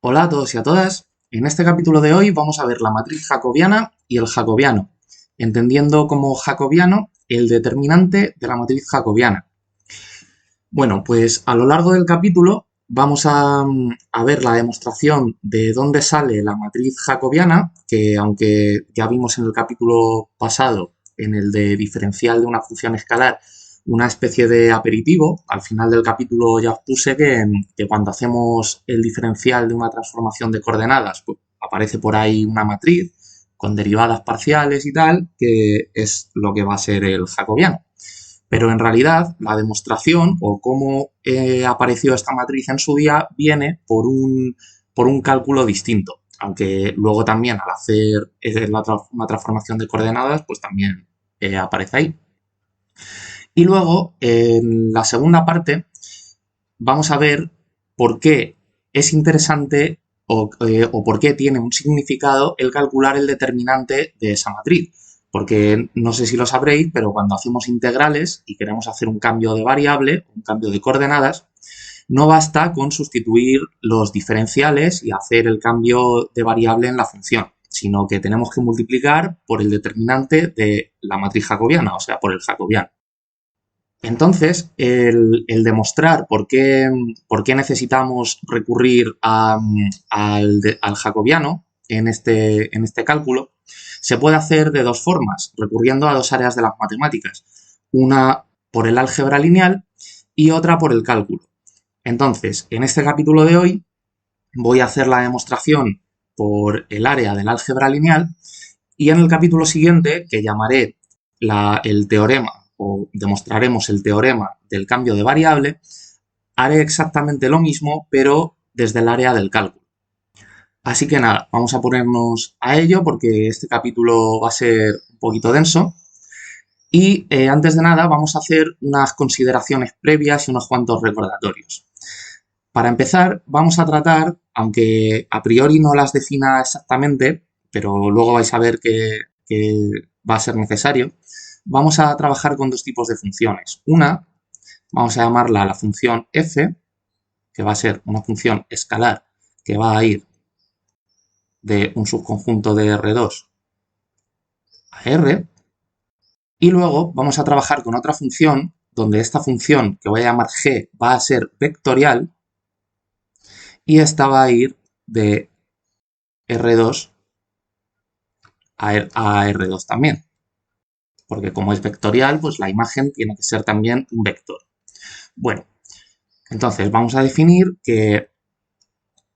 Hola a todos y a todas. En este capítulo de hoy vamos a ver la matriz jacobiana y el jacobiano, entendiendo como jacobiano el determinante de la matriz jacobiana. Bueno, pues a lo largo del capítulo vamos a ver la demostración de dónde sale la matriz jacobiana, que aunque ya vimos en el capítulo pasado, en el de diferencial de una función escalar, una especie de aperitivo. Al final del capítulo ya os puse que cuando hacemos el diferencial de una transformación de coordenadas, pues aparece por ahí una matriz con derivadas parciales y tal, que es lo que va a ser el jacobiano. Pero en realidad la demostración o cómo apareció esta matriz en su día viene por un cálculo distinto, aunque luego también al hacer una transformación de coordenadas, pues también aparece ahí. Y luego, en la segunda parte, vamos a ver por qué es interesante o por qué tiene un significado el calcular el determinante de esa matriz. Porque no sé si lo sabréis, pero cuando hacemos integrales y queremos hacer un cambio de variable, un cambio de coordenadas, no basta con sustituir los diferenciales y hacer el cambio de variable en la función, sino que tenemos que multiplicar por el determinante de la matriz jacobiana, o sea, por el jacobiano. Entonces, el demostrar por qué necesitamos recurrir al jacobiano en este cálculo se puede hacer de dos formas, recurriendo a dos áreas de las matemáticas. Una por el álgebra lineal y otra por el cálculo. Entonces, en este capítulo de hoy voy a hacer la demostración por el área del álgebra lineal y en el capítulo siguiente, que llamaré el teorema o demostraremos el teorema del cambio de variable, haré exactamente lo mismo, pero desde el área del cálculo. Así que nada, vamos a ponernos a ello porque este capítulo va a ser un poquito denso. Y antes de nada vamos a hacer unas consideraciones previas y unos cuantos recordatorios. Para empezar, vamos a tratar, aunque a priori no las defina exactamente, pero luego vais a ver que va a ser necesario, vamos a trabajar con dos tipos de funciones. Una, vamos a llamarla la función f, que va a ser una función escalar que va a ir de un subconjunto de R2 a R. Y luego vamos a trabajar con otra función, donde esta función, que voy a llamar g, va a ser vectorial, y esta va a ir de R2 a R2 también. Porque como es vectorial, pues la imagen tiene que ser también un vector. Bueno, entonces vamos a definir que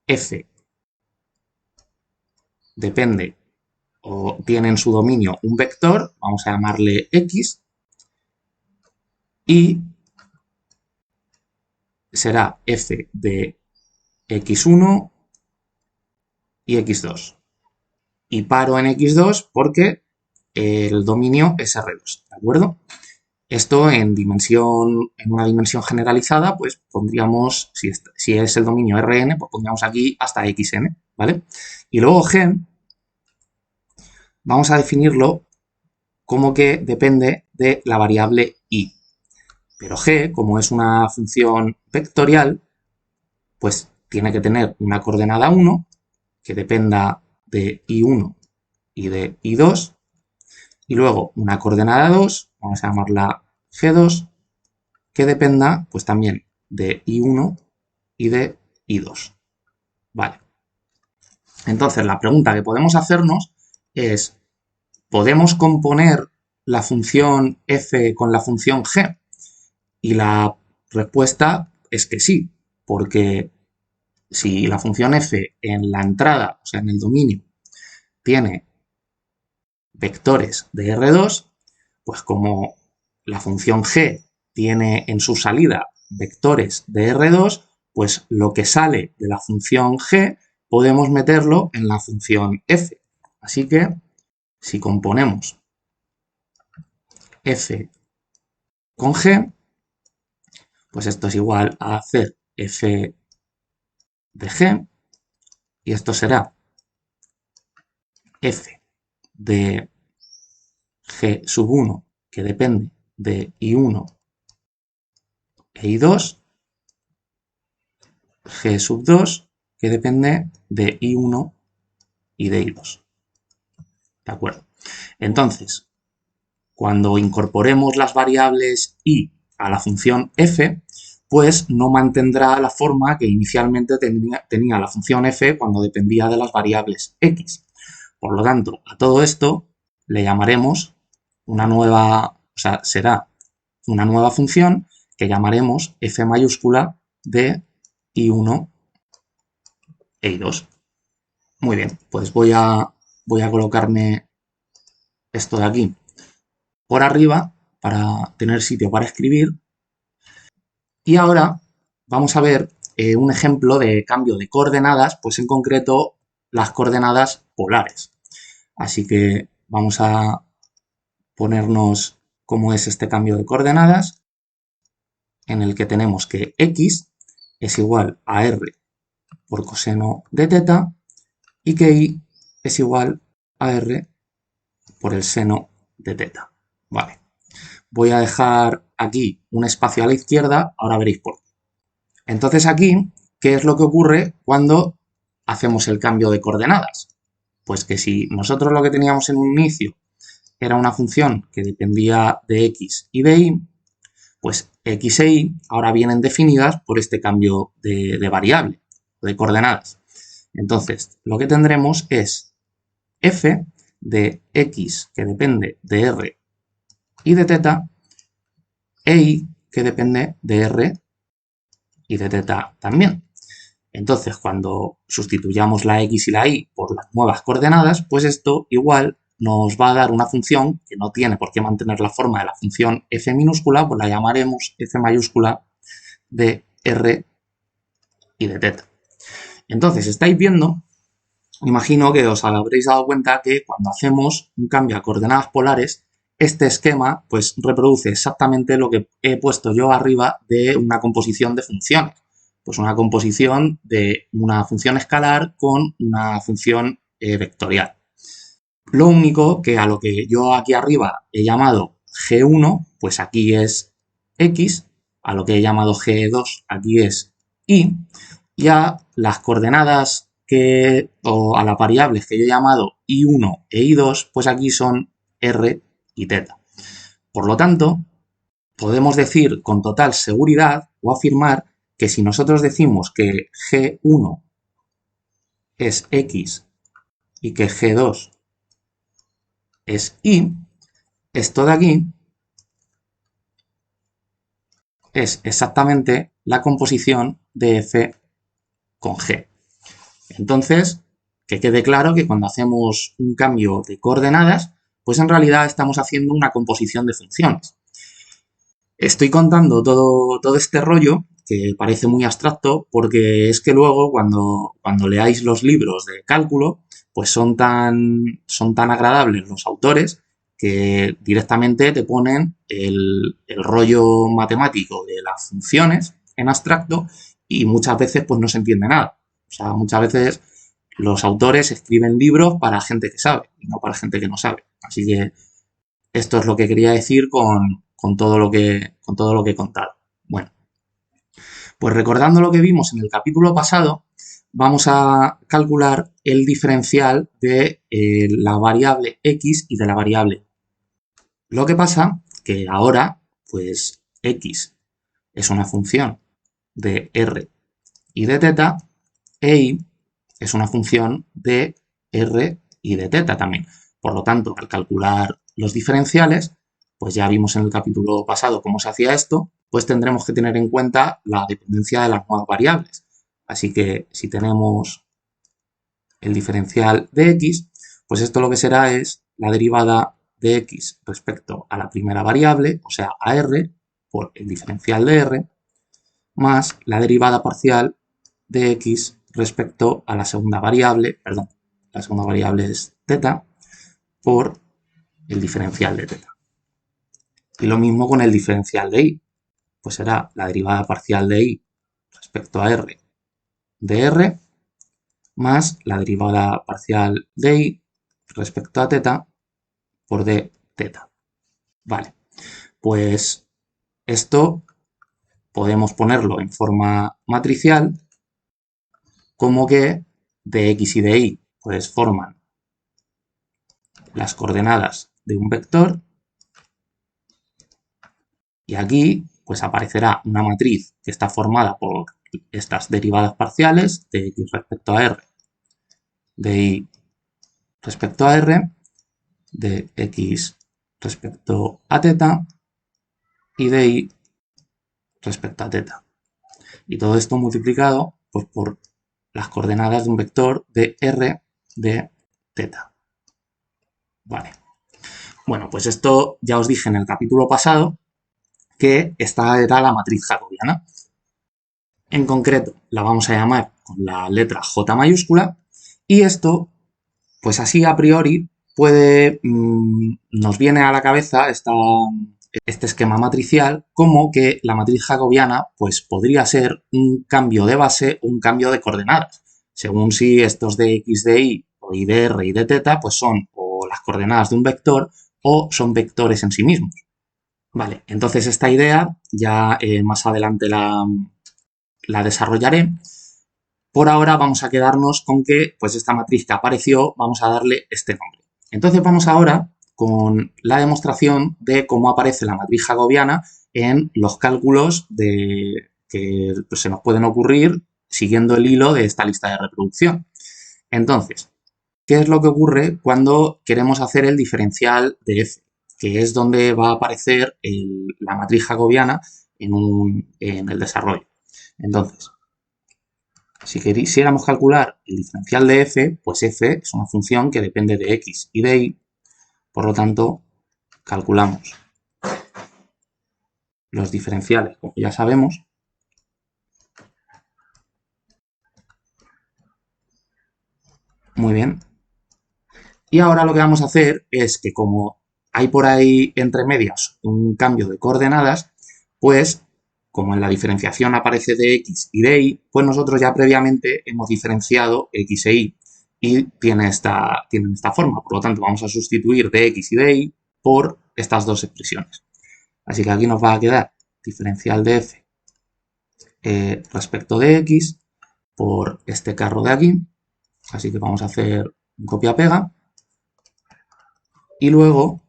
f depende o tiene en su dominio un vector, vamos a llamarle x, y será f de x1 y x2. Y paro en x2 porque el dominio es R2, ¿de acuerdo? Esto en una dimensión generalizada, pues pondríamos, si es el dominio Rn, pues pondríamos aquí hasta xn, ¿vale? Y luego g, vamos a definirlo como que depende de la variable y. Pero g, como es una función vectorial, pues tiene que tener una coordenada 1 que dependa de i1 y de i2, y luego una coordenada 2, vamos a llamarla g2, que dependa pues también de i1 y de i2. Vale. Entonces la pregunta que podemos hacernos es, ¿podemos componer la función f con la función g? Y la respuesta es que sí, porque si la función f en la entrada, o sea, en el dominio, tiene vectores de R2, pues como la función g tiene en su salida vectores de R2, pues lo que sale de la función g podemos meterlo en la función f. Así que si componemos f con g, pues esto es igual a hacer f de g, y esto será f de g sub 1, que depende de i1 e i2, g sub 2, que depende de I1 y de I2. ¿De acuerdo? Entonces, cuando incorporemos las variables I a la función f, pues no mantendrá la forma que inicialmente tenía la función f cuando dependía de las variables x. Por lo tanto, a todo esto le llamaremos una nueva, o sea, será una nueva función que llamaremos f mayúscula de I1 e I2. Muy bien, pues voy a colocarme esto de aquí por arriba para tener sitio para escribir. Y ahora vamos a ver un ejemplo de cambio de coordenadas, pues en concreto las coordenadas polares. Así que vamos a ponernos cómo es este cambio de coordenadas, en el que tenemos que x es igual a r por coseno de teta y que y es igual a r por el seno de teta. Vale. Voy a dejar aquí un espacio a la izquierda, ahora veréis por qué. Entonces aquí, ¿qué es lo que ocurre cuando hacemos el cambio de coordenadas? Pues que si nosotros lo que teníamos en un inicio era una función que dependía de x y de y, pues x e y ahora vienen definidas por este cambio de variable, de coordenadas. Entonces, lo que tendremos es f de x que depende de r y de teta e y que depende de r y de teta también. Entonces, cuando sustituyamos la x y la y por las nuevas coordenadas, pues esto igual nos va a dar una función que no tiene por qué mantener la forma de la función f minúscula, pues la llamaremos f mayúscula de r y de teta. Entonces, estáis viendo, imagino que os habréis dado cuenta que cuando hacemos un cambio a coordenadas polares, este esquema pues reproduce exactamente lo que he puesto yo arriba de una composición de funciones. Pues una composición de una función escalar con una función vectorial. Lo único que a lo que yo aquí arriba he llamado G1, pues aquí es X, a lo que he llamado G2 aquí es Y, y a las coordenadas o a las variables que yo he llamado I1 e I2, pues aquí son R y teta. Por lo tanto, podemos decir con total seguridad o afirmar que si nosotros decimos que G1 es X y que G2 es Y, esto de aquí es exactamente la composición de F con G. Entonces, que quede claro que cuando hacemos un cambio de coordenadas, pues en realidad estamos haciendo una composición de funciones. Estoy contando todo este rollo, que parece muy abstracto, porque es que luego cuando leáis los libros de cálculo, pues son tan agradables los autores que directamente te ponen el rollo matemático de las funciones en abstracto y muchas veces pues no se entiende nada. O sea, muchas veces los autores escriben libros para gente que sabe y no para gente que no sabe. Así que esto es lo que quería decir con todo lo que he contado. Bueno, pues recordando lo que vimos en el capítulo pasado, vamos a calcular el diferencial de la variable x y de la variable. Lo que pasa que ahora, pues x es una función de r y de teta e y es una función de r y de teta también. Por lo tanto, al calcular los diferenciales, pues ya vimos en el capítulo pasado cómo se hacía esto, pues tendremos que tener en cuenta la dependencia de las nuevas variables. Así que si tenemos el diferencial de x, pues esto lo que será es la derivada de x respecto a la primera variable, o sea, a r, por el diferencial de r, más la derivada parcial de x respecto a la segunda variable, perdón, la segunda variable es teta, por el diferencial de teta. Y lo mismo con el diferencial de y, pues será la derivada parcial de y respecto a r de r, más la derivada parcial de y respecto a teta por d teta. Vale, pues esto podemos ponerlo en forma matricial como que de x y de y pues forman las coordenadas de un vector y aquí pues aparecerá una matriz que está formada por estas derivadas parciales de x respecto a r, de y respecto a r, de x respecto a teta y de y respecto a teta. Y todo esto multiplicado pues, por las coordenadas de un vector de r de teta. Vale. Bueno, pues esto ya os dije en el capítulo pasado que esta era la matriz jacobiana. En concreto, la vamos a llamar con la letra J mayúscula y esto, pues así a priori, nos viene a la cabeza este esquema matricial como que la matriz jacobiana pues podría ser un cambio de base o un cambio de coordenadas, según si estos de x de y o y de r y de teta pues son o las coordenadas de un vector o son vectores en sí mismos. Vale, entonces esta idea ya más adelante la desarrollaré. Por ahora vamos a quedarnos con que pues esta matriz que apareció vamos a darle este nombre. Entonces vamos ahora con la demostración de cómo aparece la matriz jacobiana en los cálculos que pues, se nos pueden ocurrir siguiendo el hilo de esta lista de reproducción. Entonces, ¿qué es lo que ocurre cuando queremos hacer el diferencial de f? Que es donde va a aparecer la matriz jacobiana en el desarrollo. Entonces, si quisiéramos calcular el diferencial de f, pues f es una función que depende de x y de y, por lo tanto, calculamos los diferenciales, como ya sabemos, muy bien. Y ahora lo que vamos a hacer es que como hay por ahí entre medias un cambio de coordenadas, pues como en la diferenciación aparece de x y de y, pues nosotros ya previamente hemos diferenciado x e y tienen esta forma. Por lo tanto, vamos a sustituir de x y de y por estas dos expresiones. Así que aquí nos va a quedar diferencial de f respecto de x por este carro de aquí. Así que vamos a hacer un copia-pega. Y luego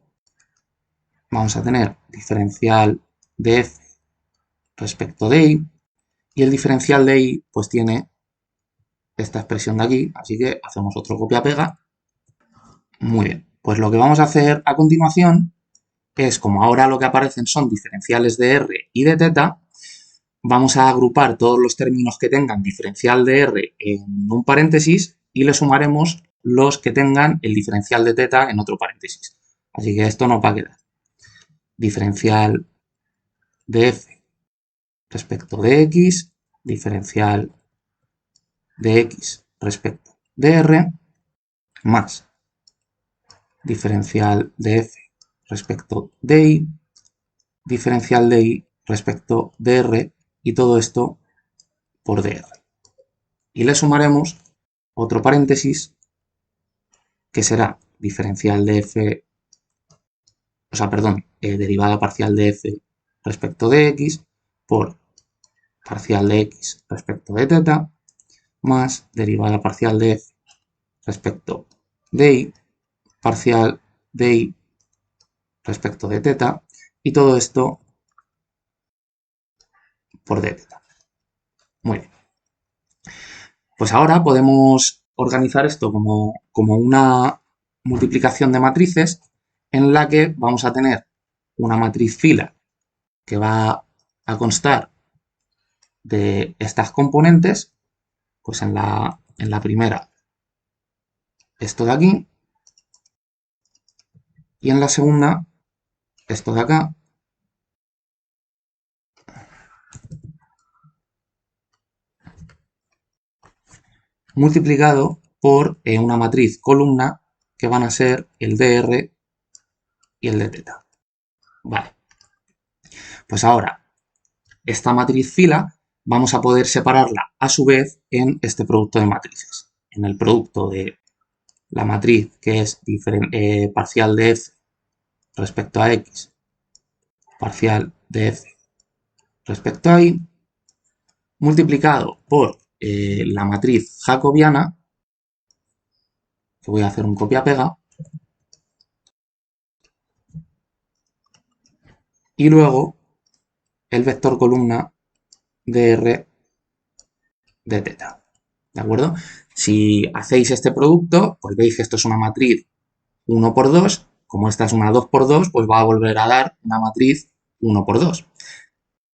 vamos a tener diferencial de f respecto de y. Y el diferencial de y pues tiene esta expresión de aquí. Así que hacemos otro copia-pega. Muy bien. Pues lo que vamos a hacer a continuación es, como ahora lo que aparecen son diferenciales de r y de teta, vamos a agrupar todos los términos que tengan diferencial de r en un paréntesis y le sumaremos los que tengan el diferencial de teta en otro paréntesis. Así que esto nos va a quedar diferencial de f respecto de x, diferencial de x respecto de r, más diferencial de f respecto de y, diferencial de y respecto de r, y todo esto por dr. Y le sumaremos otro paréntesis que será diferencial de f, derivada parcial de f respecto de x por parcial de x respecto de teta más derivada parcial de f respecto de y parcial de y respecto de teta y todo esto por d teta. Muy bien. Pues ahora podemos organizar esto como una multiplicación de matrices en la que vamos a tener una matriz fila que va a constar de estas componentes, pues en la primera esto de aquí y en la segunda esto de acá multiplicado por una matriz columna que van a ser el dr y el de teta. Vale. Pues ahora, esta matriz fila vamos a poder separarla a su vez en este producto de matrices. En el producto de la matriz que es parcial de f respecto a x, parcial de f respecto a y, multiplicado por la matriz jacobiana, que voy a hacer un copia-pega, y luego el vector columna dr de teta, ¿de acuerdo? Si hacéis este producto, pues veis que esto es una matriz 1 por 2, como esta es una 2 por 2, pues va a volver a dar una matriz 1 por 2,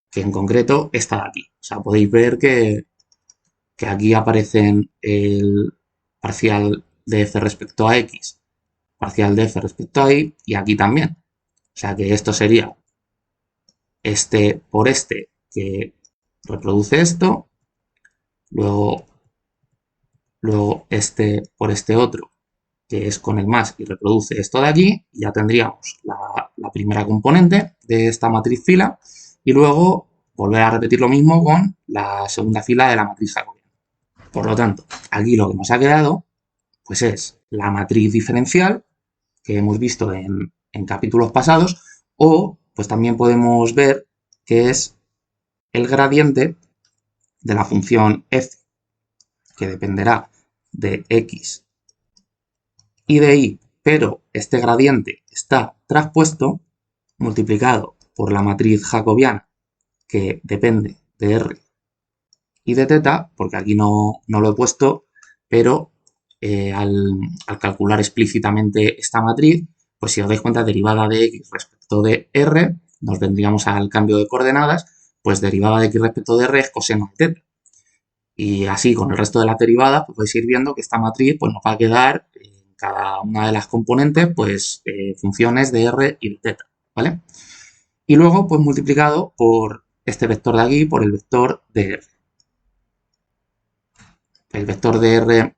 que en concreto está de aquí. O sea, podéis ver que aquí aparecen el parcial de f respecto a x, parcial de f respecto a y, y aquí también. O sea que esto sería este por este, que reproduce esto, luego este por este otro, que es con el más y reproduce esto de aquí, y ya tendríamos la primera componente de esta matriz fila, y luego volver a repetir lo mismo con la segunda fila de la matriz jacobiana. Por lo tanto, aquí lo que nos ha quedado pues es la matriz diferencial que hemos visto en capítulos pasados, o pues también podemos ver que es el gradiente de la función f, que dependerá de x y de y, pero este gradiente está traspuesto, multiplicado por la matriz jacobiana, que depende de r y de teta, porque aquí no lo he puesto, pero al calcular explícitamente esta matriz, pues si os dais cuenta, derivada de x respecto de r, nos vendríamos al cambio de coordenadas, pues derivada de x respecto de r es coseno de teta. Y así con el resto de las derivadas, pues vais a ir viendo que esta matriz pues, nos va a quedar en cada una de las componentes, pues funciones de r y de teta, ¿vale? Y luego, pues multiplicado por este vector de aquí, por el vector de r. El vector de r,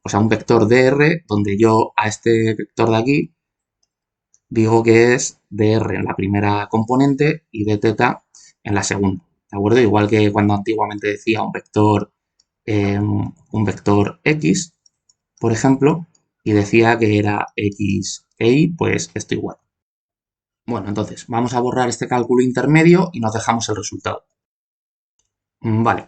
o sea, un vector de r, donde yo a este vector de aquí digo que es de r en la primera componente y de teta en la segunda, ¿de acuerdo? Igual que cuando antiguamente decía un vector x, por ejemplo, y decía que era x e y, pues esto igual. Bueno, entonces vamos a borrar este cálculo intermedio y nos dejamos el resultado. Vale,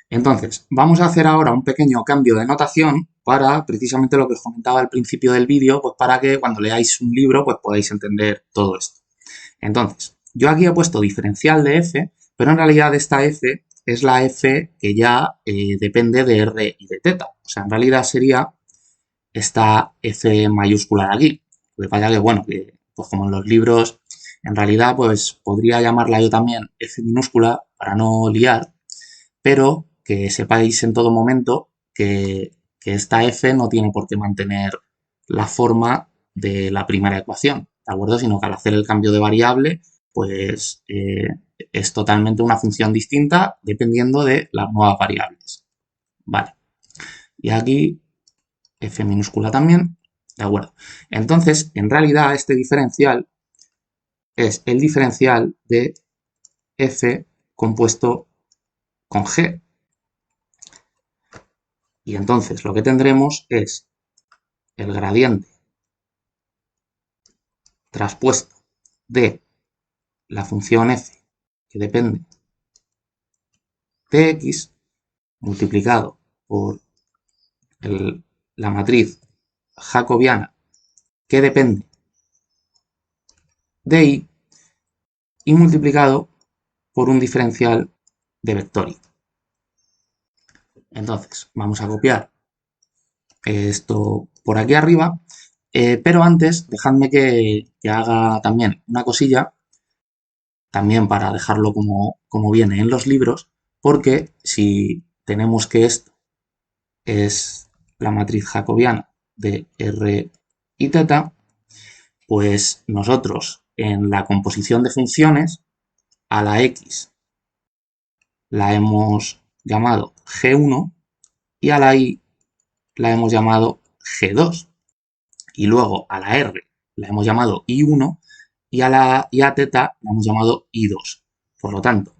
entonces vamos a hacer ahora un pequeño cambio de notación para precisamente lo que os comentaba al principio del vídeo, pues para que cuando leáis un libro pues podáis entender todo esto. Entonces, yo aquí he puesto diferencial de f, pero en realidad esta f es la f que ya depende de r y de teta. O sea, en realidad sería esta f mayúscula de aquí. Lo que pasa que, bueno, que pues como en los libros, en realidad pues podría llamarla yo también f minúscula para no liar, pero que sepáis en todo momento que esta f no tiene por qué mantener la forma de la primera ecuación, ¿de acuerdo? Sino que al hacer el cambio de variable, pues es totalmente una función distinta dependiendo de las nuevas variables. Vale. Y aquí f minúscula también, ¿de acuerdo? Entonces, en realidad, este diferencial es el diferencial de f compuesto con g. Y entonces lo que tendremos es el gradiente traspuesto de la función f, que depende de x, multiplicado por la matriz jacobiana, que depende de y multiplicado por un diferencial de vectórico. Entonces, vamos a copiar esto por aquí arriba, pero antes dejadme que haga también una cosilla, también para dejarlo como viene en los libros, porque si tenemos que esto es la matriz jacobiana de r y teta, pues nosotros en la composición de funciones a la x la hemos llamado g1 y a la y la hemos llamado g2. Y luego a la r la hemos llamado i1 y a teta la hemos llamado i2. Por lo tanto,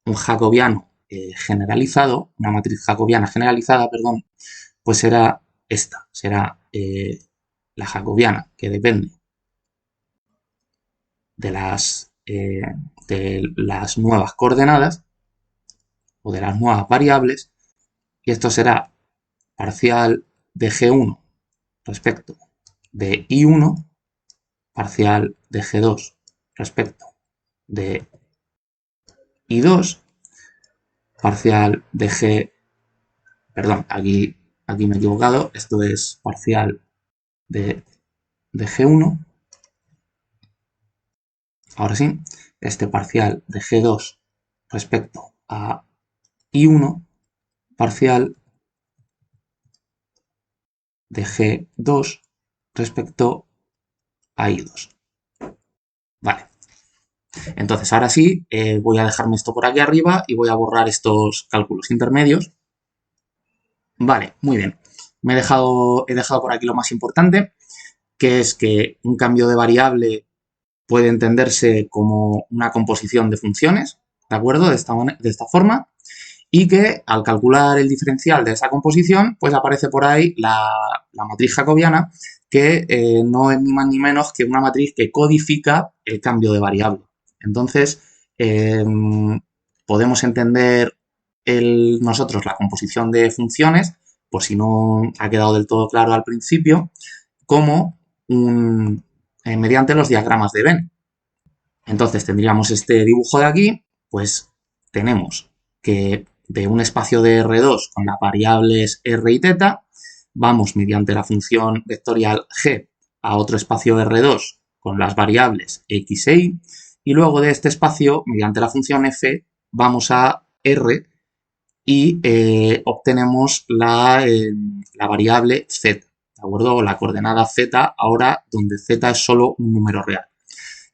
un jacobiano generalizado, una matriz jacobiana generalizada, perdón, pues será esta, será la jacobiana que depende de las nuevas coordenadas, o de las nuevas variables, y esto será parcial de G1 respecto de I1, parcial de G2 respecto de I2, parcial de G, perdón, aquí me he equivocado, esto es parcial de G1, ahora sí, este parcial de G2 respecto a I1, parcial de G2 respecto a I2. Vale. Entonces, ahora sí, voy a dejarme esto por aquí arriba y voy a borrar estos cálculos intermedios. Vale, muy bien. He dejado por aquí lo más importante, que es que un cambio de variable puede entenderse como una composición de funciones, ¿de acuerdo? De esta forma. Y que al calcular el diferencial de esa composición, pues aparece por ahí la matriz jacobiana, que no es ni más ni menos que una matriz que codifica el cambio de variable. Entonces, podemos entender nosotros la composición de funciones, por si no ha quedado del todo claro al principio, como mediante los diagramas de Venn. Entonces tendríamos este dibujo de aquí, pues tenemos que de un espacio de R2 con las variables R y θ, vamos mediante la función vectorial G a otro espacio R2 con las variables X e Y, y luego de este espacio, mediante la función F, vamos a R y obtenemos la variable Z, ¿de acuerdo? O la coordenada Z, ahora donde Z es solo un número real.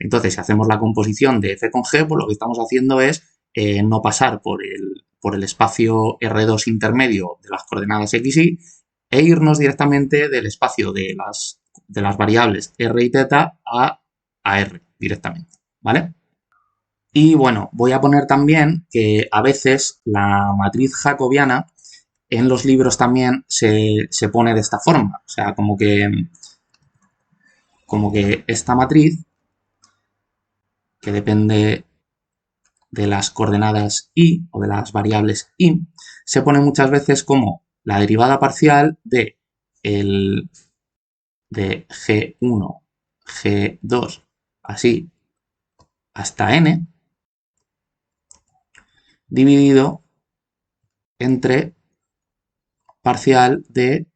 Entonces, si hacemos la composición de F con G, pues lo que estamos haciendo es no pasar por el espacio R2 intermedio de las coordenadas X, Y e irnos directamente del espacio de las variables R y θ a R directamente, ¿vale? Y bueno, voy a poner también que a veces la matriz jacobiana en los libros también se pone de esta forma. O sea, como que esta matriz, que depende de las coordenadas y o de las variables y, se pone muchas veces como la derivada parcial de G1, G2, así hasta n, dividido entre parcial de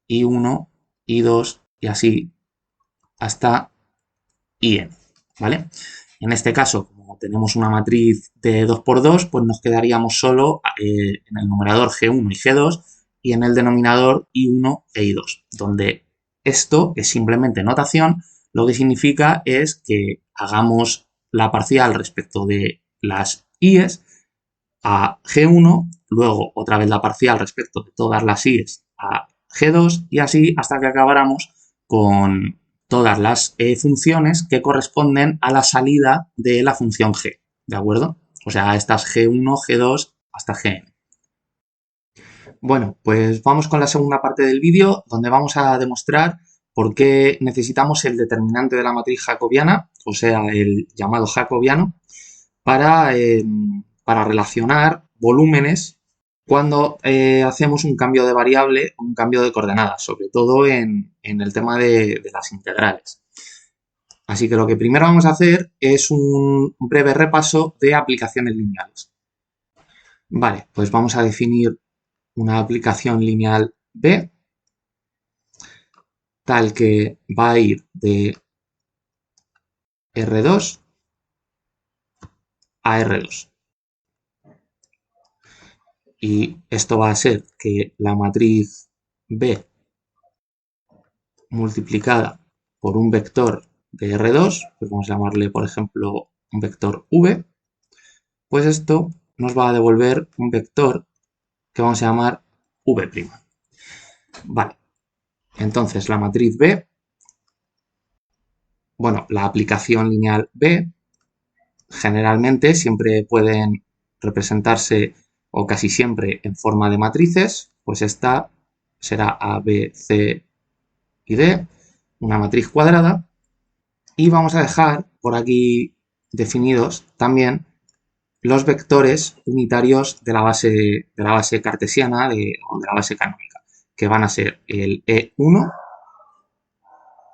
I1, I2 y así hasta IN, ¿vale? En este caso, como tenemos una matriz de 2×2, pues nos quedaríamos solo en el numerador G1 y G2 y en el denominador I1 e I2, donde esto es simplemente notación, lo que significa es que hagamos la parcial respecto de las I's a G1, luego otra vez la parcial respecto de todas las I's a G2 y así hasta que acabáramos con todas las funciones que corresponden a la salida de la función g, ¿de acuerdo? O sea, estas G1, G2 hasta Gn. Bueno, pues vamos con la segunda parte del vídeo, donde vamos a demostrar por qué necesitamos el determinante de la matriz jacobiana, o sea, el llamado jacobiano, para relacionar volúmenes cuando hacemos un cambio de variable o un cambio de coordenadas, sobre todo en el tema de las integrales. Así que lo que primero vamos a hacer es un breve repaso de aplicaciones lineales. Vale, pues vamos a definir una aplicación lineal B, tal que va a ir de R2 a R2. Y esto va a ser que la matriz B multiplicada por un vector de R2, pues vamos a llamarle, por ejemplo, un vector V, pues esto nos va a devolver un vector que vamos a llamar V'. Vale, entonces la matriz B, bueno, la aplicación lineal B, generalmente siempre pueden representarse o casi siempre en forma de matrices, pues esta será A, B, C y D, una matriz cuadrada, y vamos a dejar por aquí definidos también los vectores unitarios de la base cartesiana o de la base canónica, que van a ser el E1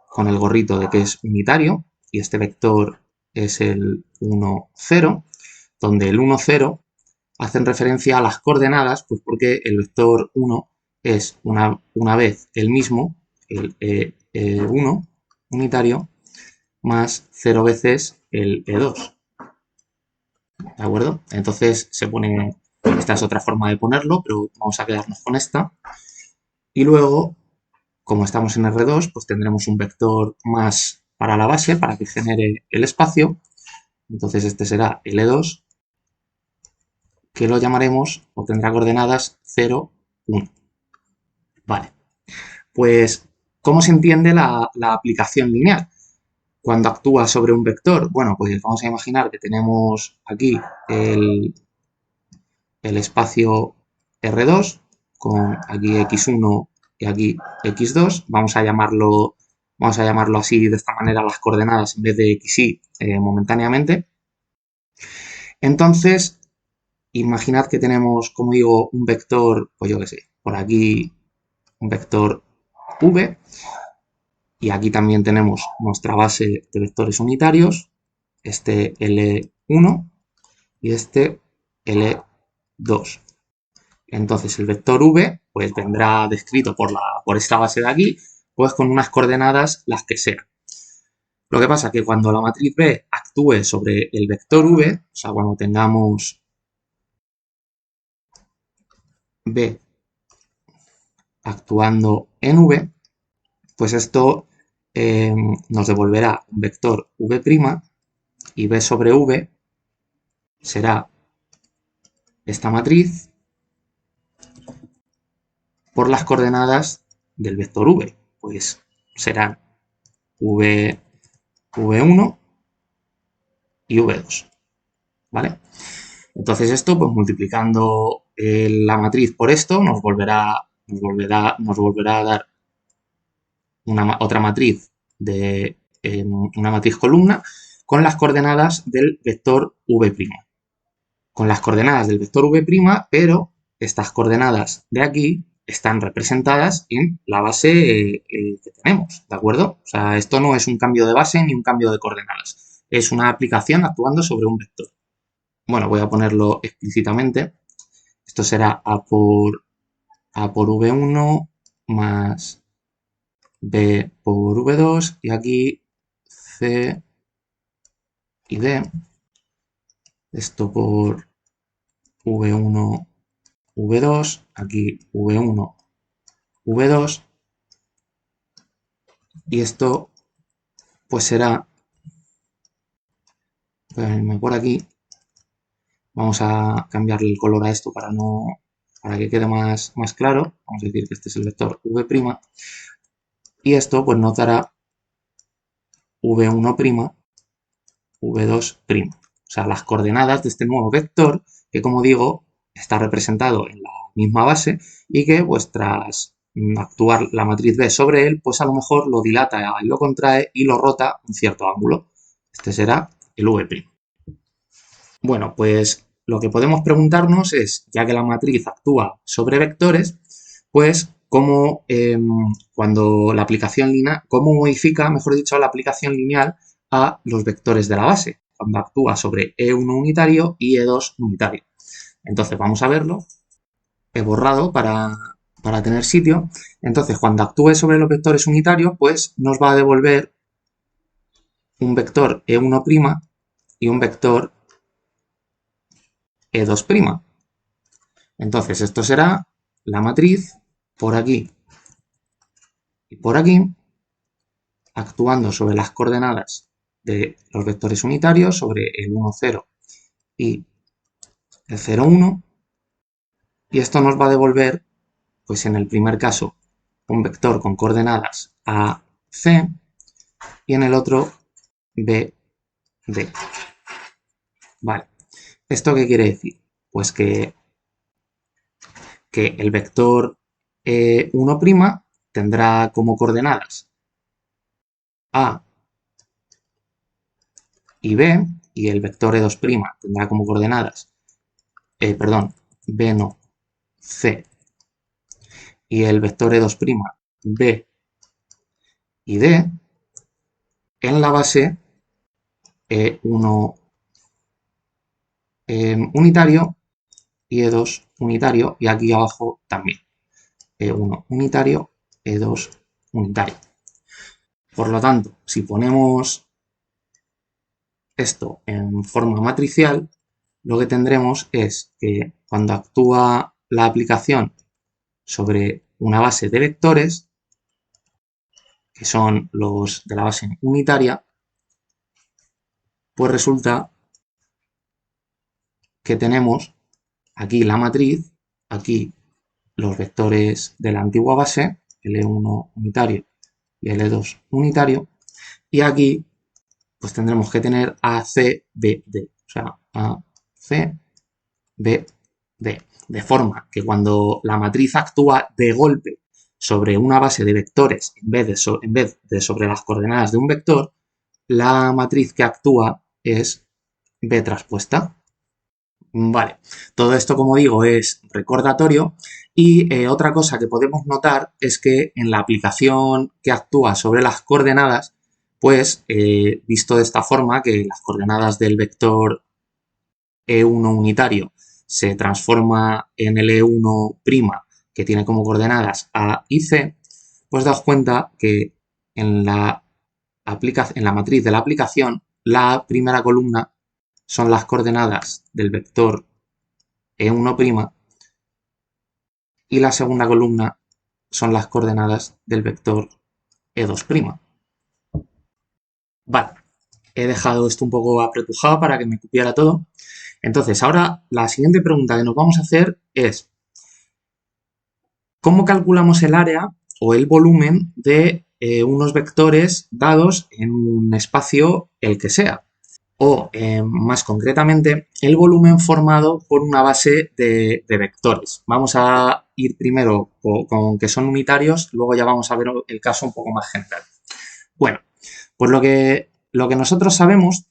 con el gorrito de que es unitario, y este vector es el 1, 0, donde el 1, 0 hacen referencia a las coordenadas, pues porque el vector 1 es una vez el mismo, el E1 unitario, más 0 veces el E2. ¿De acuerdo? Entonces se pone, esta es otra forma de ponerlo, pero vamos a quedarnos con esta. Y luego, como estamos en R2, pues tendremos un vector más para la base, para que genere el espacio. Entonces este será el E2, que lo llamaremos, o tendrá coordenadas 0, 1. Vale, pues, ¿cómo se entiende la aplicación lineal cuando actúa sobre un vector? Bueno, pues vamos a imaginar que tenemos aquí el espacio R2 con aquí X1 y aquí X2. Vamos a llamarlo así, de esta manera, las coordenadas en vez de XY momentáneamente. Entonces, imaginad que tenemos, como digo, un vector, pues yo qué sé, por aquí un vector V, y aquí también tenemos nuestra base de vectores unitarios, este L1 y este L2. Entonces el vector V pues vendrá descrito por esta base de aquí, pues con unas coordenadas las que sean. Lo que pasa es que cuando la matriz B actúe sobre el vector V, o sea, cuando tengamos B actuando en V, pues esto nos devolverá un vector V' y B sobre V será esta matriz por las coordenadas del vector V. Pues serán V1 y V2. ¿Vale? Entonces esto, pues multiplicando la matriz por esto, nos volverá a dar otra matriz de una matriz columna con las coordenadas del vector V'. Con las coordenadas del vector V', pero estas coordenadas de aquí están representadas en la base que tenemos, ¿de acuerdo? O sea, esto no es un cambio de base ni un cambio de coordenadas. Es una aplicación actuando sobre un vector. Bueno, voy a ponerlo explícitamente. Esto será A por V1 más B por V2 y aquí C y D. Esto por V1, V2, aquí V1, V2. Y esto pues será, voy a irme por aquí, vamos a cambiarle el color a esto para que quede más claro. Vamos a decir que este es el vector V', y esto pues nos dará V1', V2'. O sea, las coordenadas de este nuevo vector, que como digo, está representado en la misma base y que pues tras actuar la matriz B sobre él, pues a lo mejor lo dilata y lo contrae y lo rota un cierto ángulo. Este será el V'. Bueno, pues lo que podemos preguntarnos es, ya que la matriz actúa sobre vectores, pues cómo, cuando la aplicación lineal, cómo modifica, mejor dicho, la aplicación lineal a los vectores de la base, cuando actúa sobre E1 unitario y E2 unitario. Entonces vamos a verlo. He borrado para tener sitio. Entonces, cuando actúe sobre los vectores unitarios, pues nos va a devolver un vector E1' y un vector E2'. Entonces, esto será la matriz por aquí y por aquí, actuando sobre las coordenadas de los vectores unitarios, sobre el 1, 0 y el 0, 1. Y esto nos va a devolver, pues en el primer caso, un vector con coordenadas A, C, y en el otro B, D. Vale. ¿Esto qué quiere decir? Pues que el vector 1' tendrá como coordenadas A y B, y el vector E2' tendrá como coordenadas, B no, C, y el vector E2', B y D, en la base E1 unitario y E2 unitario, y aquí abajo también E1 unitario, E2 unitario. Por lo tanto, si ponemos esto en forma matricial, lo que tendremos es que cuando actúa la aplicación sobre una base de vectores, que son los de la base unitaria, pues resulta que tenemos aquí la matriz, aquí los vectores de la antigua base, L1 unitario y L2 unitario, y aquí pues tendremos que tener ACBD, o sea, ACBD, de forma que cuando la matriz actúa de golpe sobre una base de vectores en vez de sobre las coordenadas de un vector, la matriz que actúa es B traspuesta. Vale, todo esto, como digo, es recordatorio, y otra cosa que podemos notar es que en la aplicación que actúa sobre las coordenadas, pues visto de esta forma, que las coordenadas del vector E1 unitario se transforma en el E1' que tiene como coordenadas A y C, pues daos cuenta que en la matriz de la aplicación, la primera columna son las coordenadas del vector E1' y la segunda columna son las coordenadas del vector E2'. Vale, he dejado esto un poco apretujado para que me cupiera todo. Entonces, ahora la siguiente pregunta que nos vamos a hacer es: ¿cómo calculamos el área o el volumen de unos vectores dados en un espacio el que sea? O, más concretamente, el volumen formado por una base de vectores. Vamos a ir primero con que son unitarios, luego ya vamos a ver el caso un poco más general. Bueno, pues lo que nosotros sabemos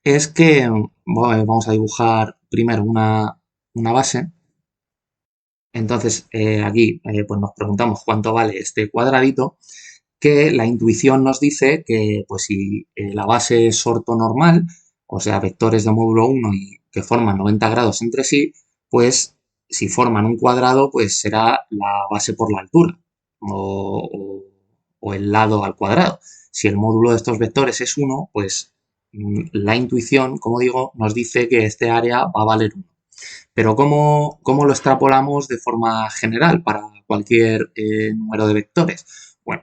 es que, bueno, vamos a dibujar primero una base. Entonces, aquí pues nos preguntamos cuánto vale este cuadradito, que la intuición nos dice que pues si la base es ortonormal, o sea, vectores de módulo 1 y que forman 90 grados entre sí, pues si forman un cuadrado, pues será la base por la altura o el lado al cuadrado. Si el módulo de estos vectores es 1, pues la intuición, como digo, nos dice que este área va a valer 1. Pero ¿cómo lo extrapolamos de forma general para cualquier número de vectores? Bueno,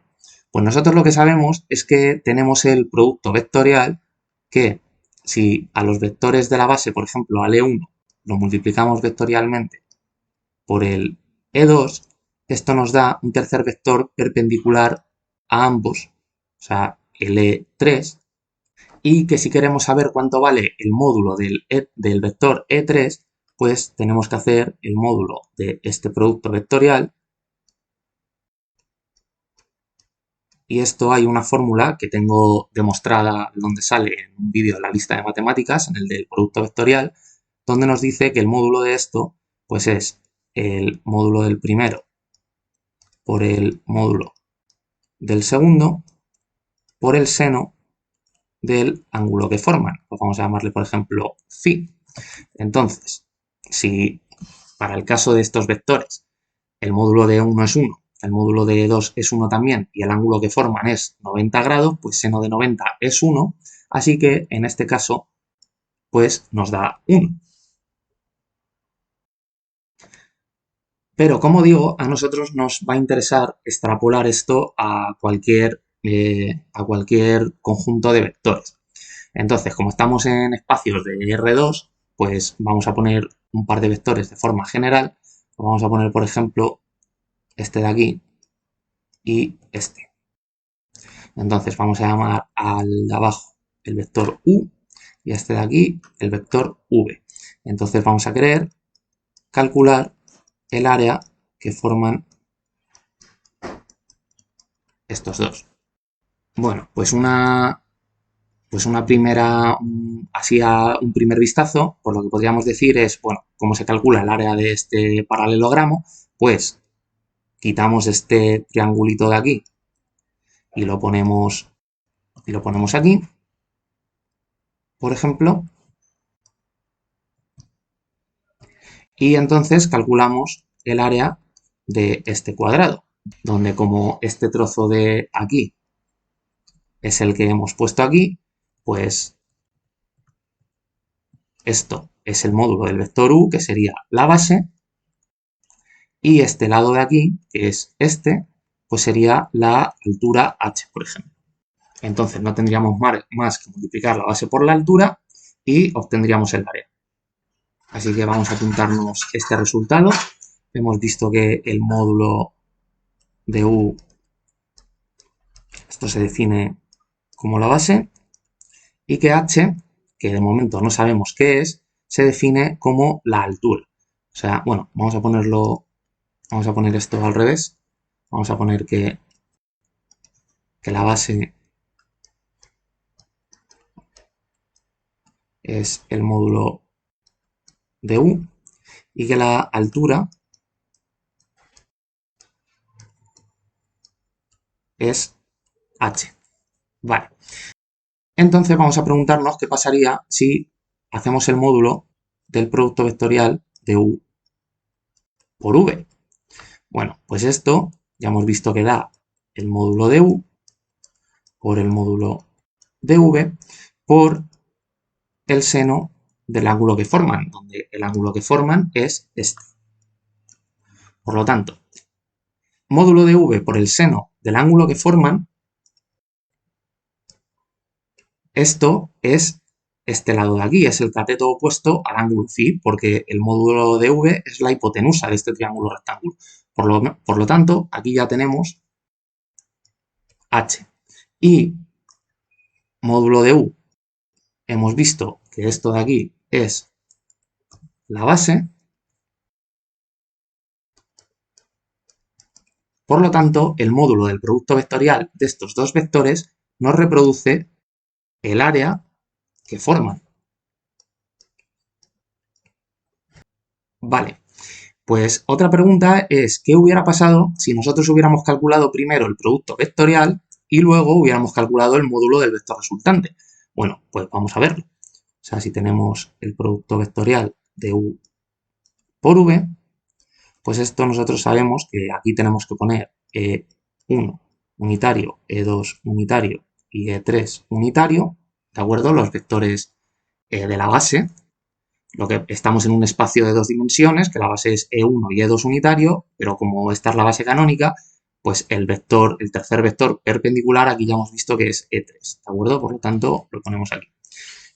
pues nosotros lo que sabemos es que tenemos el producto vectorial, que si a los vectores de la base, por ejemplo, al E1, lo multiplicamos vectorialmente por el E2, esto nos da un tercer vector perpendicular a ambos, o sea, el E3, y que si queremos saber cuánto vale el módulo del vector E3, pues tenemos que hacer el módulo de este producto vectorial, y esto hay una fórmula que tengo demostrada donde sale en un vídeo de la lista de matemáticas, en el del producto vectorial, donde nos dice que el módulo de esto pues es el módulo del primero por el módulo del segundo por el seno del ángulo que forman. Pues vamos a llamarle, por ejemplo, phi. Entonces, si para el caso de estos vectores el módulo de 1 es 1, el módulo de 2 es 1 también y el ángulo que forman es 90 grados, pues seno de 90 es 1, así que en este caso pues nos da 1. Pero como digo, a nosotros nos va a interesar extrapolar esto a cualquier conjunto de vectores. Entonces, como estamos en espacios de R2, pues vamos a poner un par de vectores de forma general. Vamos a poner, por ejemplo, este de aquí y este. Entonces vamos a llamar al de abajo el vector U y a este de aquí el vector V. Entonces vamos a querer calcular el área que forman estos dos. Bueno, pues una pues una primera, así a un primer vistazo, pues lo que podríamos decir es, bueno, cómo se calcula el área de este paralelogramo, pues quitamos este triangulito de aquí y lo ponemos aquí, por ejemplo, y entonces calculamos el área de este cuadrado, donde como este trozo de aquí es el que hemos puesto aquí, pues esto es el módulo del vector u, que sería la base, y este lado de aquí, que es este, pues sería la altura h, por ejemplo. Entonces no tendríamos más que multiplicar la base por la altura y obtendríamos el área. Así que vamos a apuntarnos este resultado. Hemos visto que el módulo de u, esto se define como la base, y que h, que de momento no sabemos qué es, se define como la altura. O sea, bueno, vamos a poner esto al revés. Vamos a poner que la base es el módulo de u y que la altura es h. Vale. Entonces vamos a preguntarnos qué pasaría si hacemos el módulo del producto vectorial de u por v. Bueno, pues esto ya hemos visto que da el módulo de u por el módulo de v por el seno del ángulo que forman, donde el ángulo que forman es este. Por lo tanto, módulo de v por el seno del ángulo que forman, esto es este lado de aquí, es el cateto opuesto al ángulo phi, porque el módulo de v es la hipotenusa de este triángulo rectángulo. Por lo tanto, aquí ya tenemos h. Y módulo de u, hemos visto que esto de aquí es la base. Por lo tanto, el módulo del producto vectorial de estos dos vectores nos reproduce el área que forman. Vale, pues otra pregunta es, ¿qué hubiera pasado si nosotros hubiéramos calculado primero el producto vectorial y luego hubiéramos calculado el módulo del vector resultante? Bueno, pues vamos a verlo. O sea, si tenemos el producto vectorial de u por v, pues esto nosotros sabemos que aquí tenemos que poner E1 unitario, E2 unitario y E3 unitario, ¿de acuerdo? Los vectores de la base. Lo que estamos en un espacio de dos dimensiones, que la base es E1 y E2 unitario, pero como esta es la base canónica, pues el tercer vector perpendicular, aquí ya hemos visto que es E3, ¿de acuerdo? Por lo tanto, lo ponemos aquí.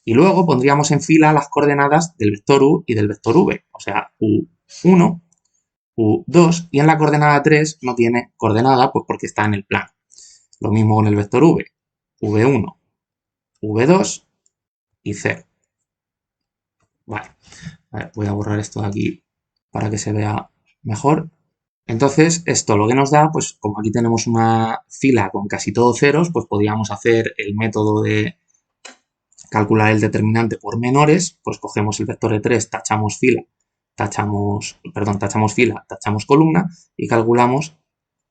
Y luego pondríamos en fila las coordenadas del vector u y del vector v, o sea, u1, u2, y en la coordenada 3 no tiene coordenada, pues porque está en el plano. Lo mismo con el vector v, v1, v2 y 0. Vale. Voy a borrar esto de aquí para que se vea mejor. Entonces, esto lo que nos da, pues como aquí tenemos una fila con casi todos ceros, pues podríamos hacer el método de calcular el determinante por menores, pues cogemos el vector E3, tachamos fila, tachamos columna y calculamos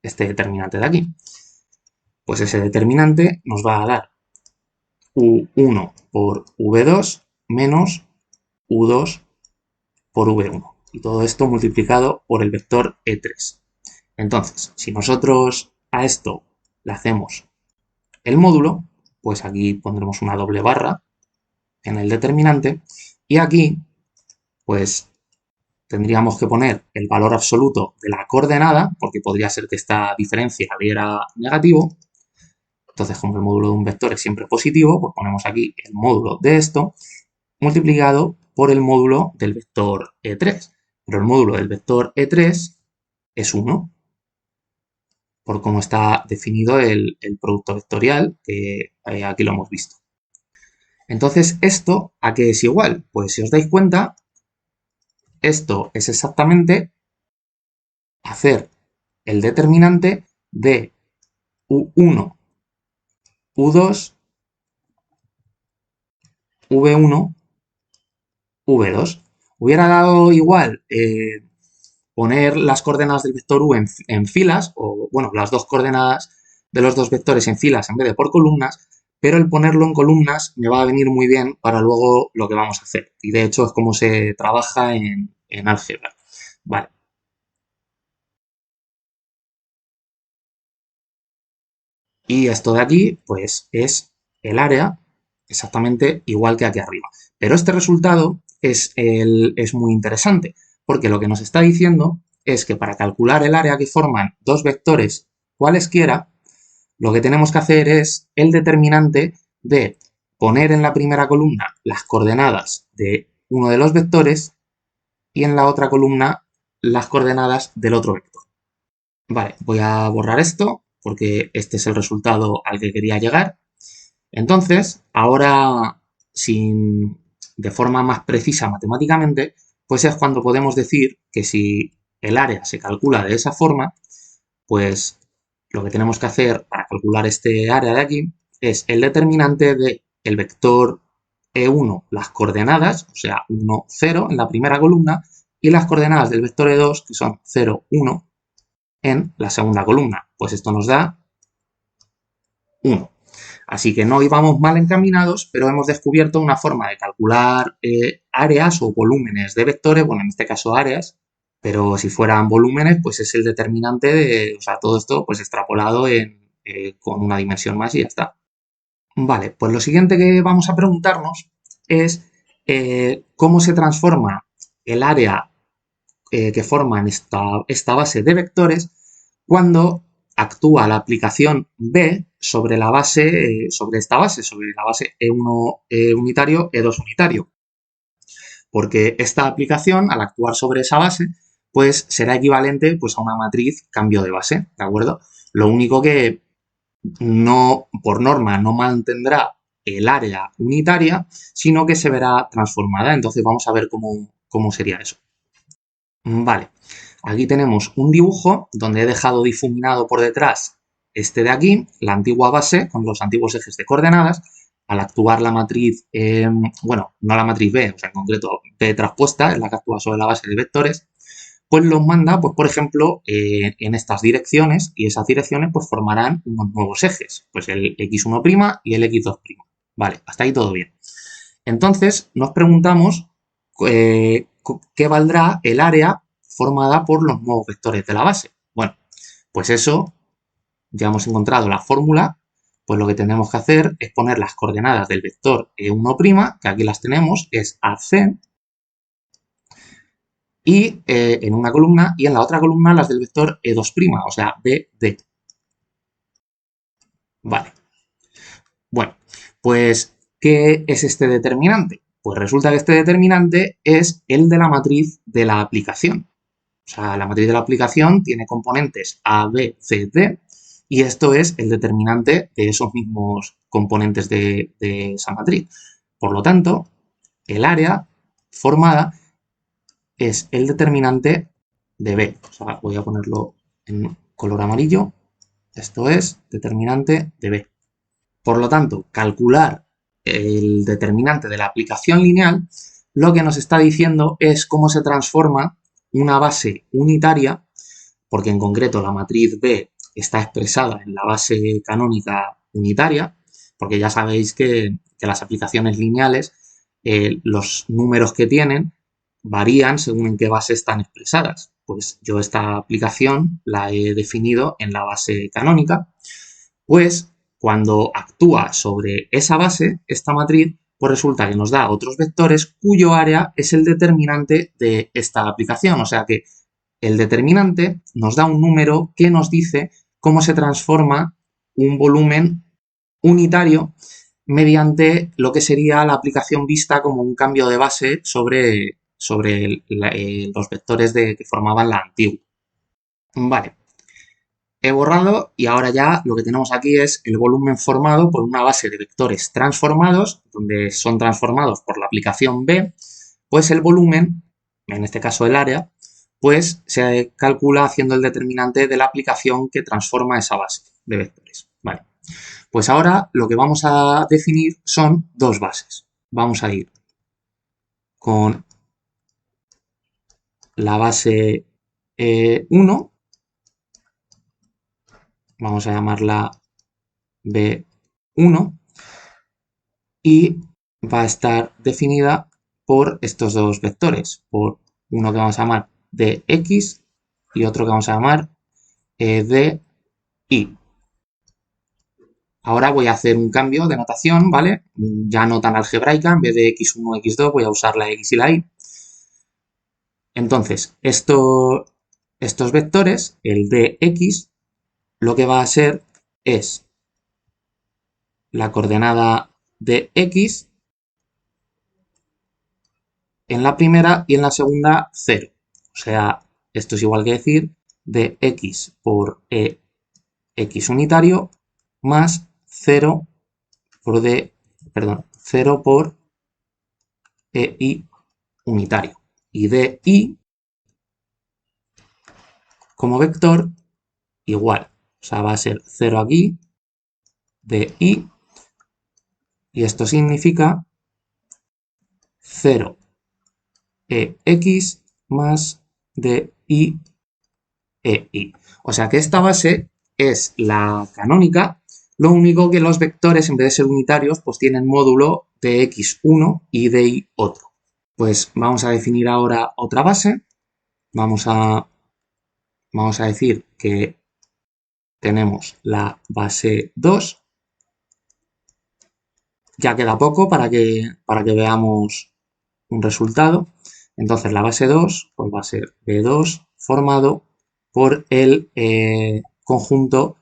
este determinante de aquí. Pues ese determinante nos va a dar U1 por V2 menos U2 por V1. Y todo esto multiplicado por el vector E3. Entonces, si nosotros a esto le hacemos el módulo, pues aquí pondremos una doble barra en el determinante y aquí pues tendríamos que poner el valor absoluto de la coordenada, porque podría ser que esta diferencia diera negativo. Entonces, como el módulo de un vector es siempre positivo, pues ponemos aquí el módulo de esto multiplicado por el módulo del vector E3. Pero el módulo del vector E3 es 1, por cómo está definido el producto vectorial, que aquí lo hemos visto. Entonces, ¿esto a qué es igual? Pues si os dais cuenta, esto es exactamente hacer el determinante de U1, U2 V1, V2. Hubiera dado igual poner las coordenadas del vector U en filas, o bueno, las dos coordenadas de los dos vectores en filas en vez de por columnas, pero el ponerlo en columnas me va a venir muy bien para luego lo que vamos a hacer. Y de hecho es como se trabaja en álgebra. Vale. Y esto de aquí, pues es el área exactamente igual que aquí arriba. Pero este resultado es muy interesante, porque lo que nos está diciendo es que para calcular el área que forman dos vectores cualesquiera, lo que tenemos que hacer es el determinante de poner en la primera columna las coordenadas de uno de los vectores y en la otra columna las coordenadas del otro vector. Vale, voy a borrar esto porque este es el resultado al que quería llegar. Entonces, ahora, de forma más precisa matemáticamente, pues es cuando podemos decir que si el área se calcula de esa forma, pues lo que tenemos que hacer para calcular este área de aquí es el determinante de el vector E1, las coordenadas, o sea, 1, 0 en la primera columna, y las coordenadas del vector E2, que son 0, 1, en la segunda columna. Pues esto nos da 1. Así que no íbamos mal encaminados, pero hemos descubierto una forma de calcular áreas o volúmenes de vectores, bueno, en este caso áreas, pero si fueran volúmenes, pues es el determinante de, o sea, todo esto pues extrapolado con una dimensión más y ya está. Vale, pues lo siguiente que vamos a preguntarnos es cómo se transforma el área que forman esta base de vectores cuando actúa la aplicación B sobre la base, sobre esta base, sobre la base E1 unitario, E2 unitario. Porque esta aplicación, al actuar sobre esa base, pues será equivalente pues, a una matriz cambio de base, ¿de acuerdo? Lo único que no, por norma, no mantendrá el área unitaria, sino que se verá transformada. Entonces vamos a ver cómo sería eso. Vale, aquí tenemos un dibujo donde he dejado difuminado por detrás este de aquí, la antigua base con los antiguos ejes de coordenadas. Al actuar la matriz, bueno, no la matriz B, o sea, en concreto B traspuesta, es la que actúa sobre la base de vectores, pues los manda, pues por ejemplo, en estas direcciones, y esas direcciones pues formarán unos nuevos ejes, pues el x1' y el x2'. Vale, hasta ahí todo bien. Entonces nos preguntamos qué valdrá el área formada por los nuevos vectores de la base. Bueno, pues eso, ya hemos encontrado la fórmula, pues lo que tenemos que hacer es poner las coordenadas del vector E1', que aquí las tenemos, es AC, y en una columna, y en la otra columna las del vector E2', o sea, BD. Vale. Bueno, pues, ¿qué es este determinante? Pues resulta que este determinante es el de la matriz de la aplicación. O sea, la matriz de la aplicación tiene componentes A, B, C, D, y esto es el determinante de esos mismos componentes de esa matriz. Por lo tanto, el área formada es el determinante de B. O sea, voy a ponerlo en color amarillo. Esto es determinante de B. Por lo tanto, calcular el determinante de la aplicación lineal lo que nos está diciendo es cómo se transforma una base unitaria, porque en concreto la matriz B está expresada en la base canónica unitaria, porque ya sabéis que las aplicaciones lineales, los números que tienen varían según en qué base están expresadas. Pues yo esta aplicación la he definido en la base canónica, pues cuando actúa sobre esa base, esta matriz, pues resulta que nos da otros vectores cuyo área es el determinante de esta aplicación. O sea que el determinante nos da un número que nos dice cómo se transforma un volumen unitario mediante lo que sería la aplicación vista como un cambio de base sobre los vectores que formaban la antigua. Vale, he borrado y ahora ya lo que tenemos aquí es el volumen formado por una base de vectores transformados, donde son transformados por la aplicación B, pues el volumen, en este caso el área, pues se calcula haciendo el determinante de la aplicación que transforma esa base de vectores. Vale. Pues ahora lo que vamos a definir son dos bases. vamos a ir con la base 1, vamos a llamarla B1, y va a estar definida por estos dos vectores, por uno que vamos a llamar dx y otro que vamos a llamar di. Ahora voy a hacer un cambio de notación, ¿vale? Ya no tan algebraica, en vez de x1, x2 voy a usar la x y la y. Entonces, estos vectores, el dx, lo que va a ser es la coordenada de x en la primera y en la segunda 0. O sea, esto es igual que decir dx por x unitario más 0 por 0 por y unitario. Y di como vector igual. O sea, va a ser 0 aquí, di, y esto significa 0 ex más di ei. O sea que esta base es la canónica, lo único que los vectores, en vez de ser unitarios, pues tienen módulo de x1 y de y otro. Pues vamos a definir ahora otra base. Vamos a decir que tenemos la base 2. Ya queda poco para que veamos un resultado. Entonces la base 2 pues va a ser B2 formado por el conjunto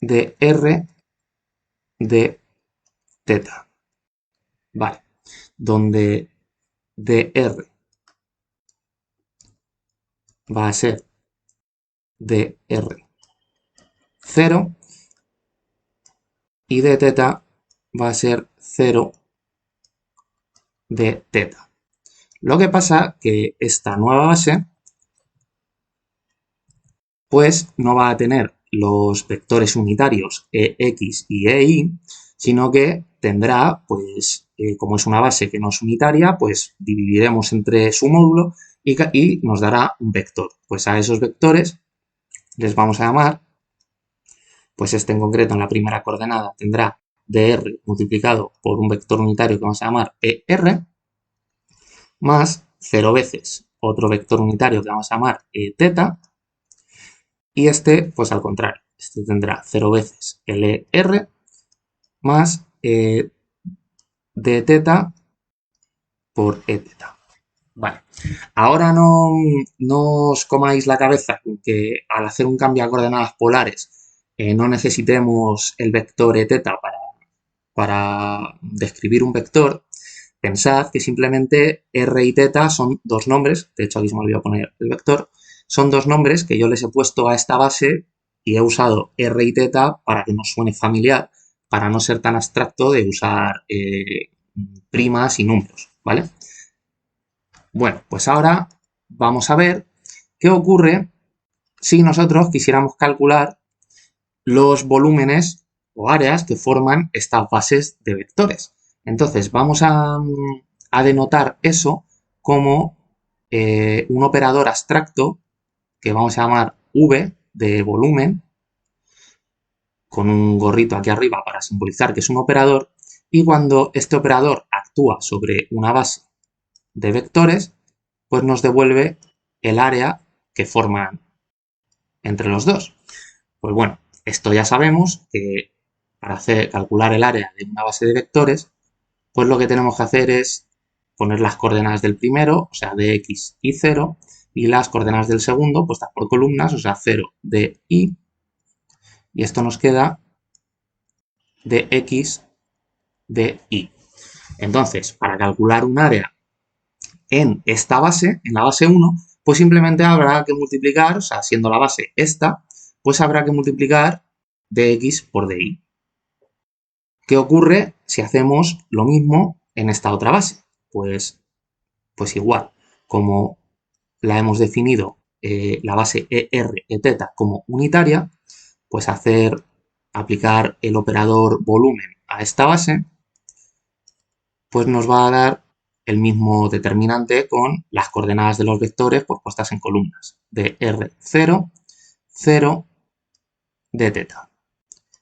de R de teta. Vale. Donde dr va a ser dr 0 y de teta va a ser 0 de teta. Lo que pasa que esta nueva base pues no va a tener los vectores unitarios ex y y, sino que tendrá, pues, como es una base que no es unitaria, pues dividiremos entre su módulo y nos dará un vector. Pues a esos vectores les vamos a llamar, pues este en concreto en la primera coordenada tendrá dr multiplicado por un vector unitario que vamos a llamar er, más 0 veces otro vector unitario que vamos a llamar teta, y este, pues al contrario, este tendrá 0 veces LR más d teta por e teta. Vale. Ahora no os comáis la cabeza con que al hacer un cambio a coordenadas polares no necesitemos el vector e teta para describir un vector. Pensad que simplemente r y teta son dos nombres, de hecho aquí se me olvidó poner el vector, son dos nombres que yo les he puesto a esta base y he usado r y teta para que nos suene familiar, para no ser tan abstracto de usar primas y números, ¿vale? Bueno, pues ahora vamos a ver qué ocurre si nosotros quisiéramos calcular los volúmenes o áreas que forman estas bases de vectores. Entonces vamos a denotar eso como un operador abstracto que vamos a llamar V de volumen, con un gorrito aquí arriba para simbolizar que es un operador, y cuando este operador actúa sobre una base de vectores, pues nos devuelve el área que forman entre los dos. Pues bueno, esto ya sabemos que para calcular el área de una base de vectores, pues lo que tenemos que hacer es poner las coordenadas del primero, o sea, de x y 0, y las coordenadas del segundo puestas por columnas, o sea, 0 de y esto nos queda de x de y. Entonces, para calcular un área en esta base, en la base 1, pues simplemente habrá que multiplicar, o sea, siendo la base esta, pues habrá que multiplicar dx por dy. ¿Qué ocurre si hacemos lo mismo en esta otra base? Pues igual, como la hemos definido la base ER, Eθ como unitaria, pues aplicar el operador volumen a esta base pues nos va a dar el mismo determinante con las coordenadas de los vectores pues puestas en columnas de R0, 0, de teta.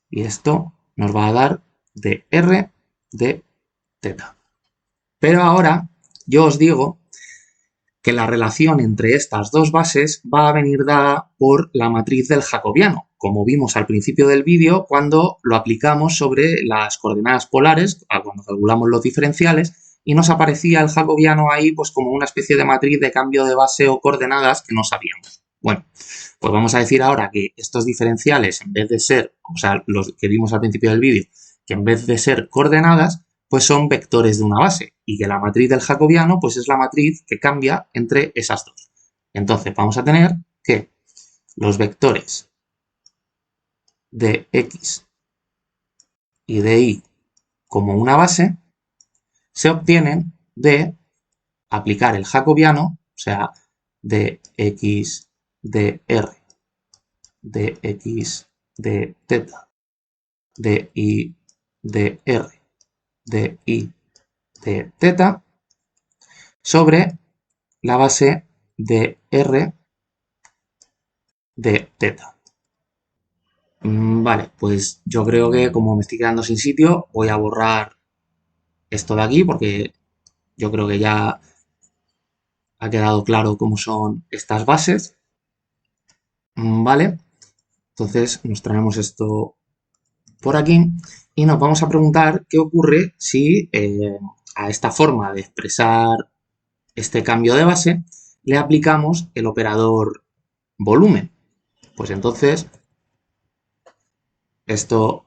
Y esto nos va a dar de R de teta. Pero ahora yo os digo que la relación entre estas dos bases va a venir dada por la matriz del jacobiano, como vimos al principio del vídeo cuando lo aplicamos sobre las coordenadas polares, cuando calculamos los diferenciales, y nos aparecía el jacobiano ahí pues como una especie de matriz de cambio de base o coordenadas que no sabíamos. Bueno, pues vamos a decir ahora que estos diferenciales, en vez de ser, o sea, los que vimos al principio del vídeo, que en vez de ser coordenadas, pues son vectores de una base y que la matriz del jacobiano pues es la matriz que cambia entre esas dos. Entonces vamos a tener que los vectores de x y de y como una base se obtienen de aplicar el jacobiano, o sea, de x de r, de x de teta, de y de r, de y de teta, sobre la base de r de teta. Vale, pues yo creo que como me estoy quedando sin sitio, voy a borrar esto de aquí porque yo creo que ya ha quedado claro cómo son estas bases. Vale, entonces nos traemos esto por aquí y nos vamos a preguntar qué ocurre si a esta forma de expresar este cambio de base le aplicamos el operador volumen. Pues entonces esto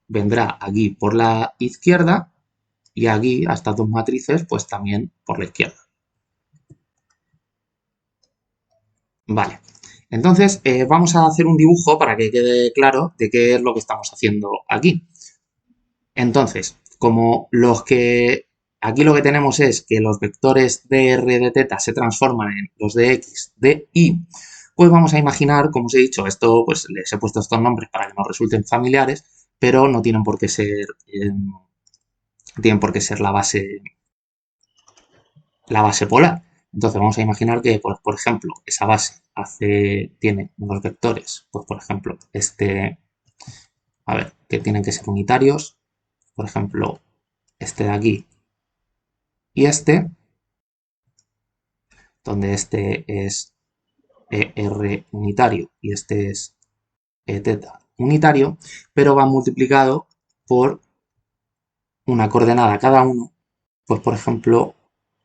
vendrá aquí por la izquierda y aquí a estas dos matrices pues también por la izquierda. Vale, entonces vamos a hacer un dibujo para que quede claro de qué es lo que estamos haciendo aquí. Entonces, como aquí lo que tenemos es que los vectores de r de teta se transforman en los de x de y, pues vamos a imaginar, como os he dicho, esto pues les he puesto estos nombres para que nos resulten familiares, pero no tienen por qué ser, la base polar. Entonces vamos a imaginar que, pues, por ejemplo, esa base tiene unos vectores, pues por ejemplo, a ver, que tienen que ser unitarios, por ejemplo, este de aquí y donde este es ER unitario y este es E teta unitario, pero va multiplicado por una coordenada cada uno, pues por ejemplo,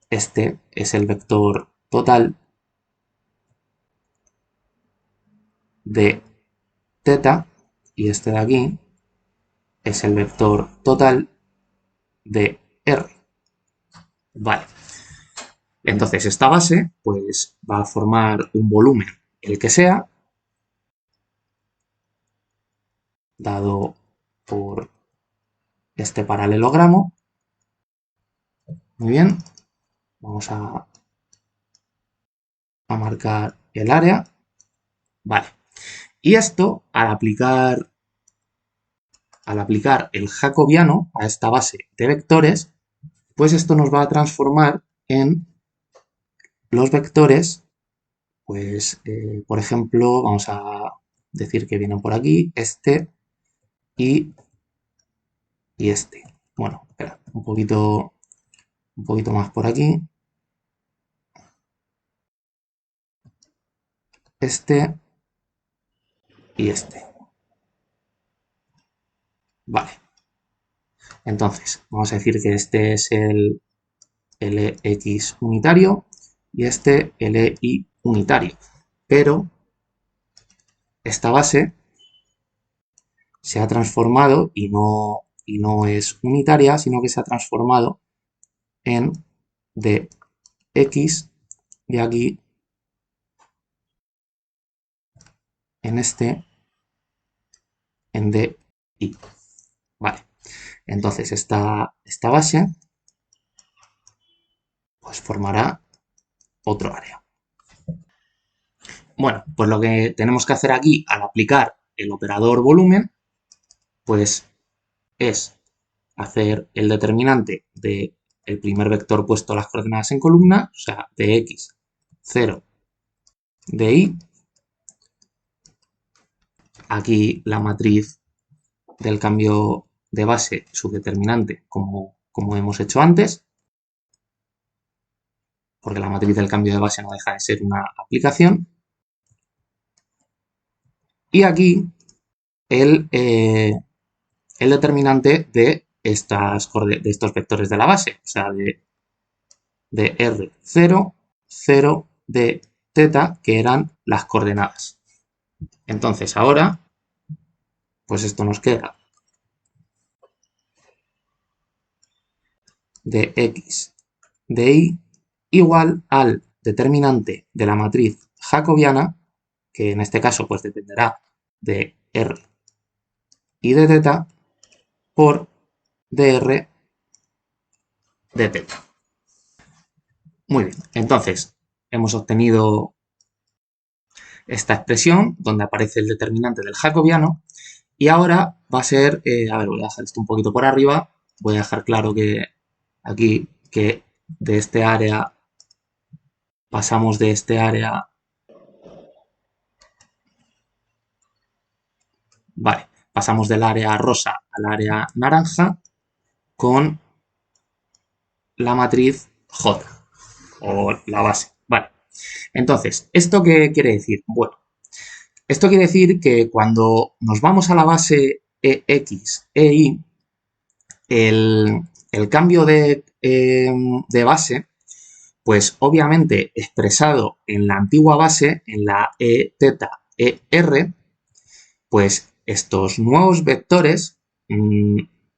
este es el vector total de teta y este de aquí es el vector total de R. Vale. Entonces esta base pues va a formar un volumen, el que sea, dado por este paralelogramo. Muy bien. Vamos a marcar el área. Vale. Y esto, al aplicar el jacobiano a esta base de vectores, pues esto nos va a transformar en los vectores, pues, por ejemplo, vamos a decir que vienen por aquí, este y este. Bueno, espera, un poquito más por aquí. Este y este. Vale. Entonces, vamos a decir que este es el LX unitario y este LY unitario. Pero esta base se ha transformado y no es unitaria, sino que se ha transformado en dx de aquí, en este, en dy. Vale. Entonces esta base pues formará otro área. Bueno, pues lo que tenemos que hacer aquí al aplicar el operador volumen, pues es hacer el determinante de el primer vector puesto las coordenadas en columna, o sea, de x, 0, de y. Aquí la matriz del cambio de base, su determinante, como hemos hecho antes, porque la matriz del cambio de base no deja de ser una aplicación. Y aquí el determinante de estos vectores de la base, o sea, de R0, 0 de teta, que eran las coordenadas. Entonces ahora, pues esto nos queda de x de y igual al determinante de la matriz jacobiana, que en este caso pues dependerá de R y de teta, por dr de teta. Muy bien, entonces hemos obtenido esta expresión donde aparece el determinante del jacobiano y ahora va a ser, a ver, voy a dejar esto un poquito por arriba, voy a dejar claro que aquí que de este área pasamos de este área, vale, pasamos del área rosa al área naranja con la matriz J o la base, vale. Entonces, ¿esto qué quiere decir? Bueno, esto quiere decir que cuando nos vamos a la base EX, EY, el cambio de base, pues obviamente expresado en la antigua base, en la E teta ER, pues estos nuevos vectores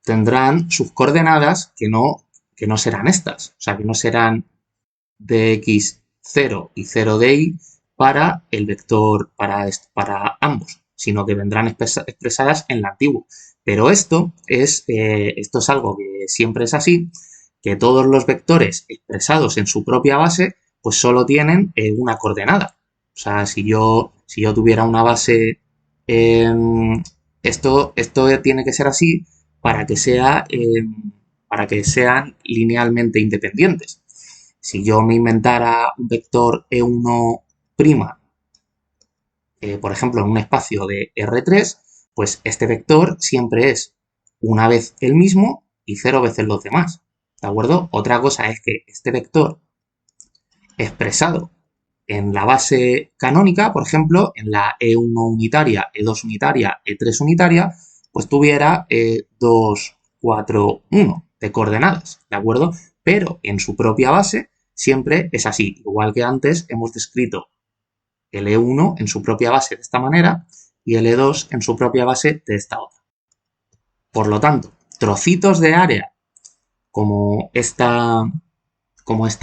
tendrán sus coordenadas que no serán estas, o sea, que no serán dx0 y 0 de y para el vector, para ambos, sino que vendrán expresadas en la antigua. Pero esto es algo que siempre es así, que todos los vectores expresados en su propia base, pues solo tienen una coordenada. O sea, si yo tuviera una base, esto tiene que ser así para que para que sean linealmente independientes. Si yo me inventara un vector E1', por ejemplo, en un espacio de R3, pues este vector siempre es una vez el mismo y 0 veces los demás. ¿De acuerdo? Otra cosa es que este vector expresado en la base canónica, por ejemplo, en la E1 unitaria, E2 unitaria, E3 unitaria, pues tuviera 2, 4, 1 de coordenadas, ¿de acuerdo? Pero en su propia base siempre es así, igual que antes hemos descrito el E1 en su propia base de esta manera y el E2 en su propia base de esta otra. Por lo tanto, trocitos de área como esta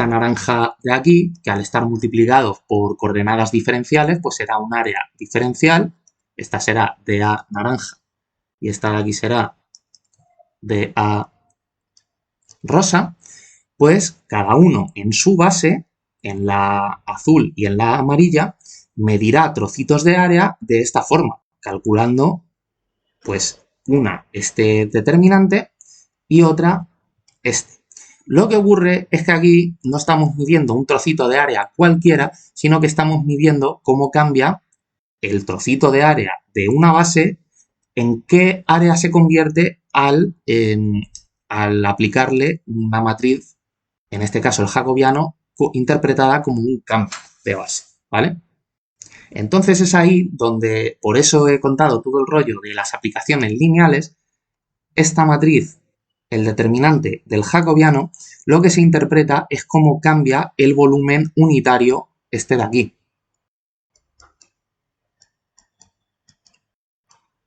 naranja de aquí, que al estar multiplicados por coordenadas diferenciales, pues será un área diferencial. Esta será dA naranja y esta de aquí será dA rosa. Pues cada uno en su base, en la azul y en la amarilla, medirá trocitos de área de esta forma, calculando pues una este determinante y otra este. Lo que ocurre es que aquí no estamos midiendo un trocito de área cualquiera, sino que estamos midiendo cómo cambia el trocito de área de una base, en qué área se convierte al aplicarle una matriz, en este caso el jacobiano, interpretada como un cambio de base, ¿vale? Entonces es ahí donde, por eso he contado todo el rollo de las aplicaciones lineales, esta matriz, el determinante del jacobiano, lo que se interpreta es cómo cambia el volumen unitario este de aquí.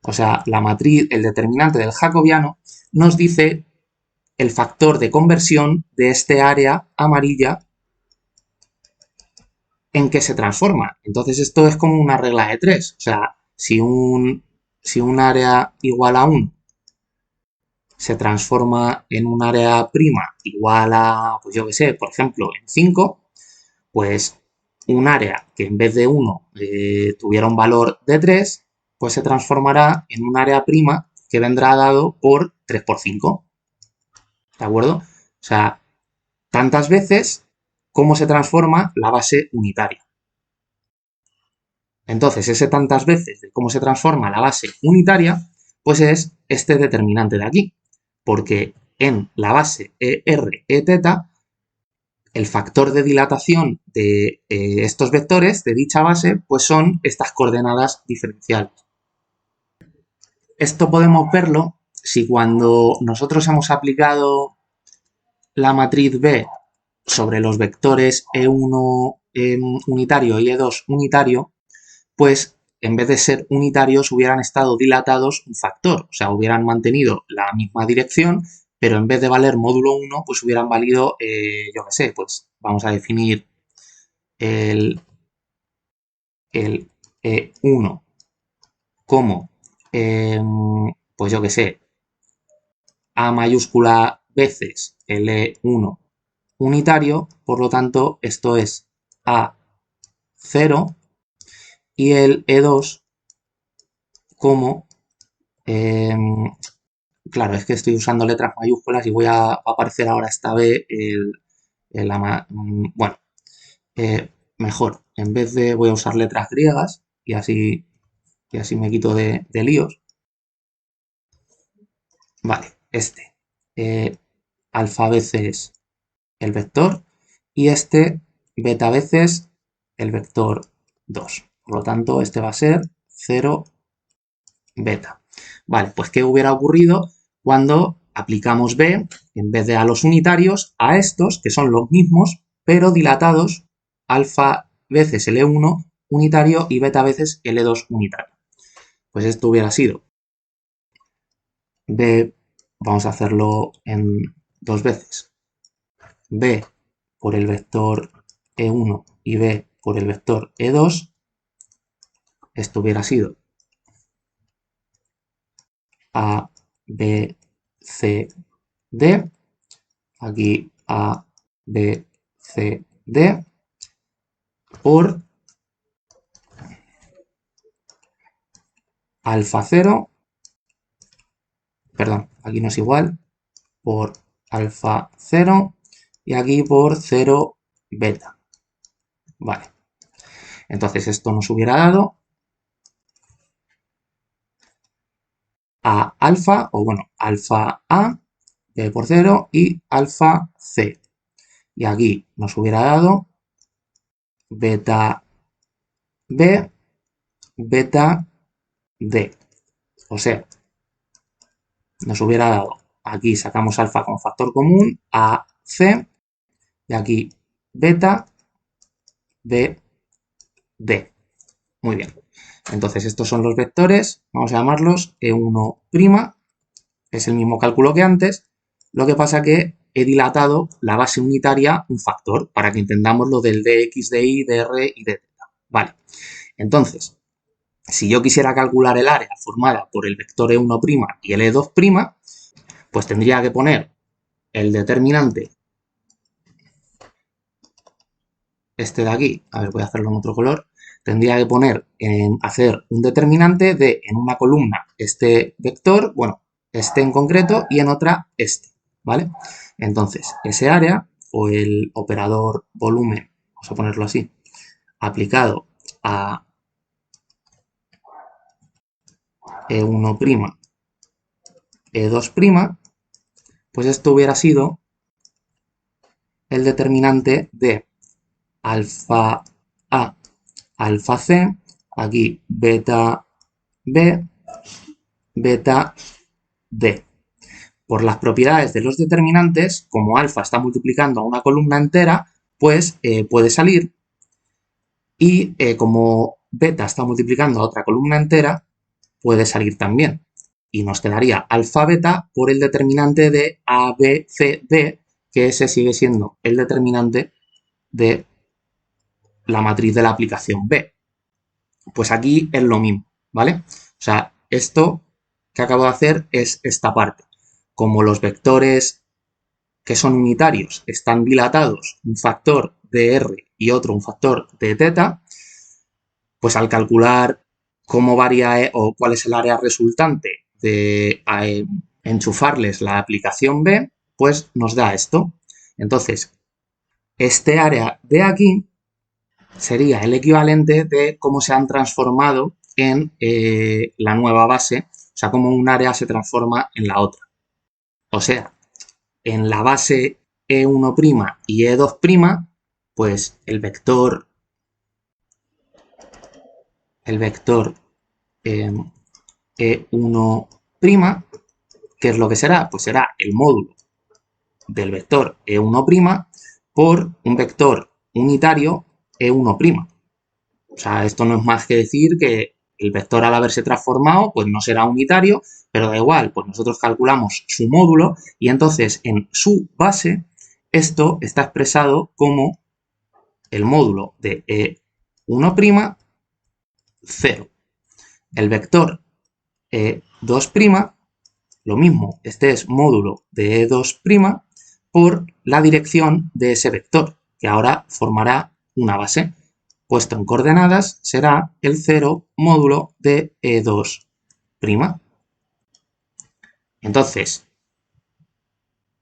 O sea, la matriz, el determinante del jacobiano, nos dice el factor de conversión de este área amarilla en que se transforma. Entonces esto es como una regla de 3. O sea, si un área igual a 1 se transforma en un área prima igual a, pues yo qué sé, por ejemplo, en 5, pues un área que en vez de 1 tuviera un valor de 3, pues se transformará en un área prima que vendrá dado por 3 por 5. ¿De acuerdo? O sea, tantas veces como se transforma la base unitaria. Entonces, ese tantas veces de cómo se transforma la base unitaria, pues es este determinante de aquí, porque en la base ER, Eθ, el factor de dilatación de estos vectores de dicha base, pues son estas coordenadas diferenciales. Esto podemos verlo si cuando nosotros hemos aplicado la matriz B sobre los vectores E1 unitario y E2 unitario, pues en vez de ser unitarios hubieran estado dilatados un factor, o sea, hubieran mantenido la misma dirección, pero en vez de valer módulo 1, pues hubieran valido, yo qué sé, pues vamos a definir el E1 como, pues yo qué sé, A mayúscula veces el E1 unitario, por lo tanto, esto es A0 y el E2 como, claro, es que estoy usando letras mayúsculas y voy a aparecer ahora esta B, bueno, mejor, en vez de voy a usar letras griegas y así me quito de líos. Vale, alfa veces el vector y beta veces el vector 2. Por lo tanto, este va a ser 0 beta. Vale, pues ¿qué hubiera ocurrido cuando aplicamos B, en vez de a los unitarios, a estos, que son los mismos, pero dilatados, alfa veces el E1 unitario y beta veces el E2 unitario? Pues esto hubiera sido B, vamos a hacerlo en 2 veces, B por el vector E1 y B por el vector E2, esto hubiera sido A, B, C, D, aquí A, B, C, D, por alfa 0, perdón, aquí no es igual, por alfa 0 y aquí por 0 beta. Vale, entonces esto nos hubiera dado A alfa, o bueno, alfa A, B por 0 y alfa C. Y aquí nos hubiera dado beta B, beta D. O sea, nos hubiera dado, aquí sacamos alfa como factor común, A, C, y aquí beta, B, D. Muy bien. Entonces, estos son los vectores, vamos a llamarlos E1', es el mismo cálculo que antes, lo que pasa que he dilatado la base unitaria un factor, para que entendamos lo del dx, dy, dr y dθ. Vale, entonces, si yo quisiera calcular el área formada por el vector E1' y el E2', pues tendría que poner el determinante, este de aquí, a ver, voy a hacerlo en otro color, tendría que hacer un determinante de, en una columna, este vector, bueno, este en concreto, y en otra, este, ¿vale? Entonces, ese área, o el operador volumen, vamos a ponerlo así, aplicado a E1', E2', pues esto hubiera sido el determinante de alfa A, alfa C, aquí beta B, beta D. Por las propiedades de los determinantes, como alfa está multiplicando a una columna entera, pues puede salir, y como beta está multiplicando a otra columna entera, puede salir también. Y nos quedaría alfa beta por el determinante de A, B, C, D, que ese sigue siendo el determinante de la matriz de la aplicación B. Pues aquí es lo mismo, ¿vale? O sea, esto que acabo de hacer es esta parte. Como los vectores que son unitarios están dilatados, un factor de R y otro un factor de θ, pues al calcular cómo varía o cuál es el área resultante de enchufarles la aplicación B, pues nos da esto. Entonces, Este área de aquí sería el equivalente de cómo se han transformado en la nueva base, o sea, cómo un área se transforma en la otra. O sea, en la base E1' y E2', pues el vector E1', ¿qué es lo que será? Pues será el módulo del vector E1' por un vector unitario E1'. O sea, esto no es más que decir que el vector al haberse transformado, pues no será unitario, pero da igual, pues nosotros calculamos su módulo y entonces en su base esto está expresado como el módulo de E1', 0. El vector E2', lo mismo, este es módulo de E2' por la dirección de ese vector, que ahora formará una base. Puesto en coordenadas será el 0 módulo de E2'. Entonces,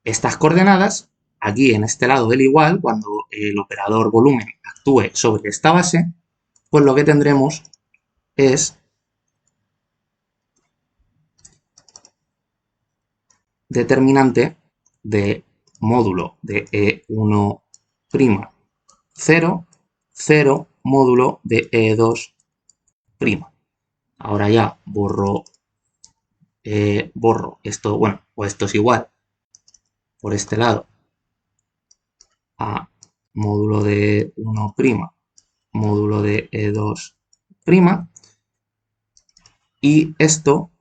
estas coordenadas, aquí en este lado del igual, cuando el operador volumen actúe sobre esta base, pues lo que tendremos es determinante de módulo de E1', 0, 0 módulo de E2'. Ahora ya borro esto, bueno, o esto es igual por este lado a módulo de 1', módulo de E2', y esto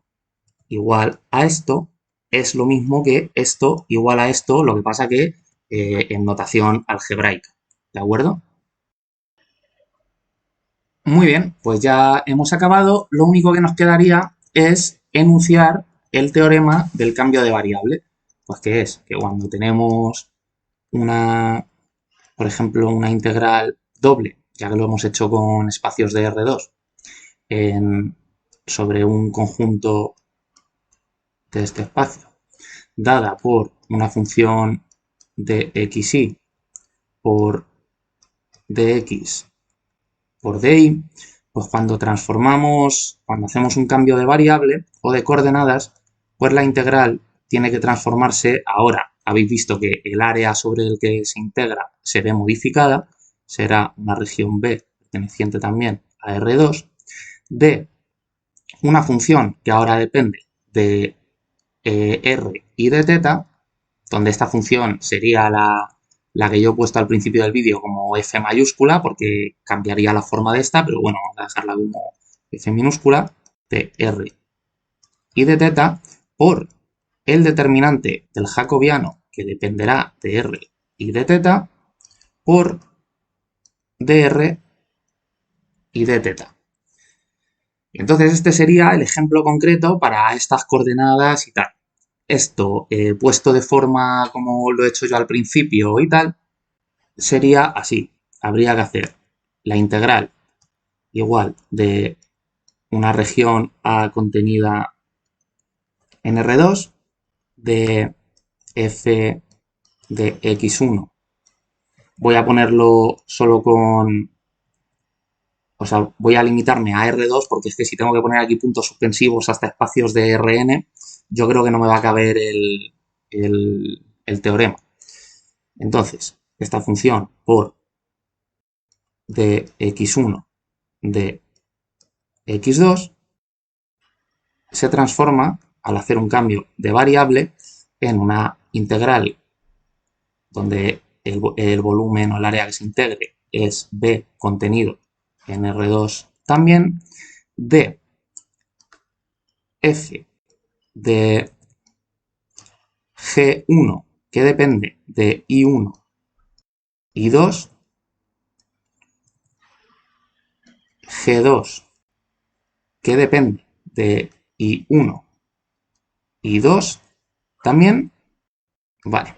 igual a esto es lo mismo que esto igual a esto, lo que pasa que en notación algebraica, ¿de acuerdo? Muy bien, pues ya hemos acabado. Lo único que nos quedaría es enunciar el teorema del cambio de variable. Pues que es que cuando tenemos una, por ejemplo, una integral doble, ya que lo hemos hecho con espacios de R2, sobre un conjunto de este espacio, dada por una función de xy por dx por dy, pues cuando hacemos un cambio de variable o de coordenadas, pues la integral tiene que transformarse ahora. Habéis visto que el área sobre el que se integra se ve modificada, será una región B perteneciente también a R2, de una función que ahora depende de R y de teta, donde esta función sería la que yo he puesto al principio del vídeo como F mayúscula, porque cambiaría la forma de esta, pero bueno, vamos a dejarla como F minúscula, de R y de teta, por el determinante del jacobiano, que dependerá de R y de teta, por dr y de teta. Entonces este sería el ejemplo concreto para estas coordenadas y tal. Esto, puesto de forma como lo he hecho yo al principio y tal, sería así. Habría que hacer la integral igual de una región A contenida en R2 de f de x1. Voy a ponerlo solo con... O sea, voy a limitarme a R2 porque es que si tengo que poner aquí puntos suspensivos hasta espacios de Rn, yo creo que no me va a caber el teorema. Entonces, esta función por de x1 de x2 se transforma, al hacer un cambio de variable, en una integral donde el volumen o el área que se integre es B contenido en R2 también, de f de G1 que depende de I1 y 2, G2 que depende de I1 y 2 también, vale,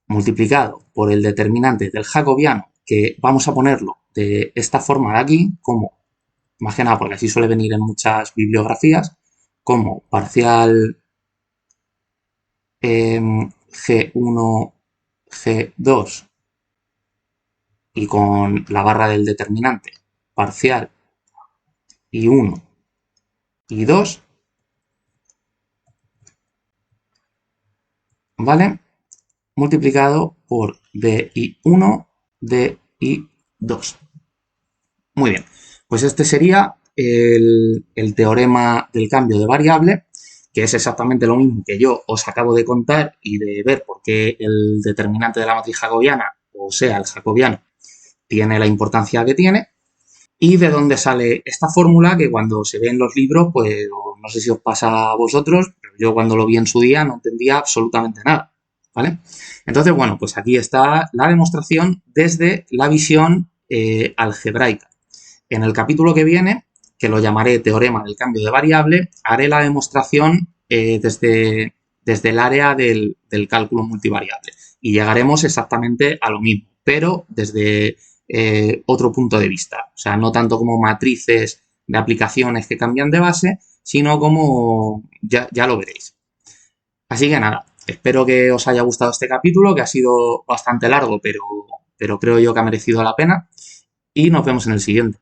multiplicado por el determinante del jacobiano, que vamos a ponerlo de esta forma de aquí, como, más que nada porque así suele venir en muchas bibliografías, como parcial G1, G2 y con la barra del determinante parcial y 1 y 2, ¿vale? Multiplicado por DI1, DI2. Muy bien, pues este sería el teorema del cambio de variable, que es exactamente lo mismo que yo os acabo de contar y de ver por qué el determinante de la matriz jacobiana, o sea, el jacobiano, tiene la importancia que tiene, y de dónde sale esta fórmula que cuando se ve en los libros, pues no sé si os pasa a vosotros, pero yo cuando lo vi en su día no entendía absolutamente nada, ¿vale? Entonces, bueno, pues aquí está la demostración desde la visión algebraica. En el capítulo que viene, que lo llamaré teorema del cambio de variable, haré la demostración desde el área del cálculo multivariable y llegaremos exactamente a lo mismo, pero desde otro punto de vista. O sea, no tanto como matrices de aplicaciones que cambian de base, sino como ya lo veréis. Así que nada, espero que os haya gustado este capítulo, que ha sido bastante largo, pero creo yo que ha merecido la pena. Y nos vemos en el siguiente.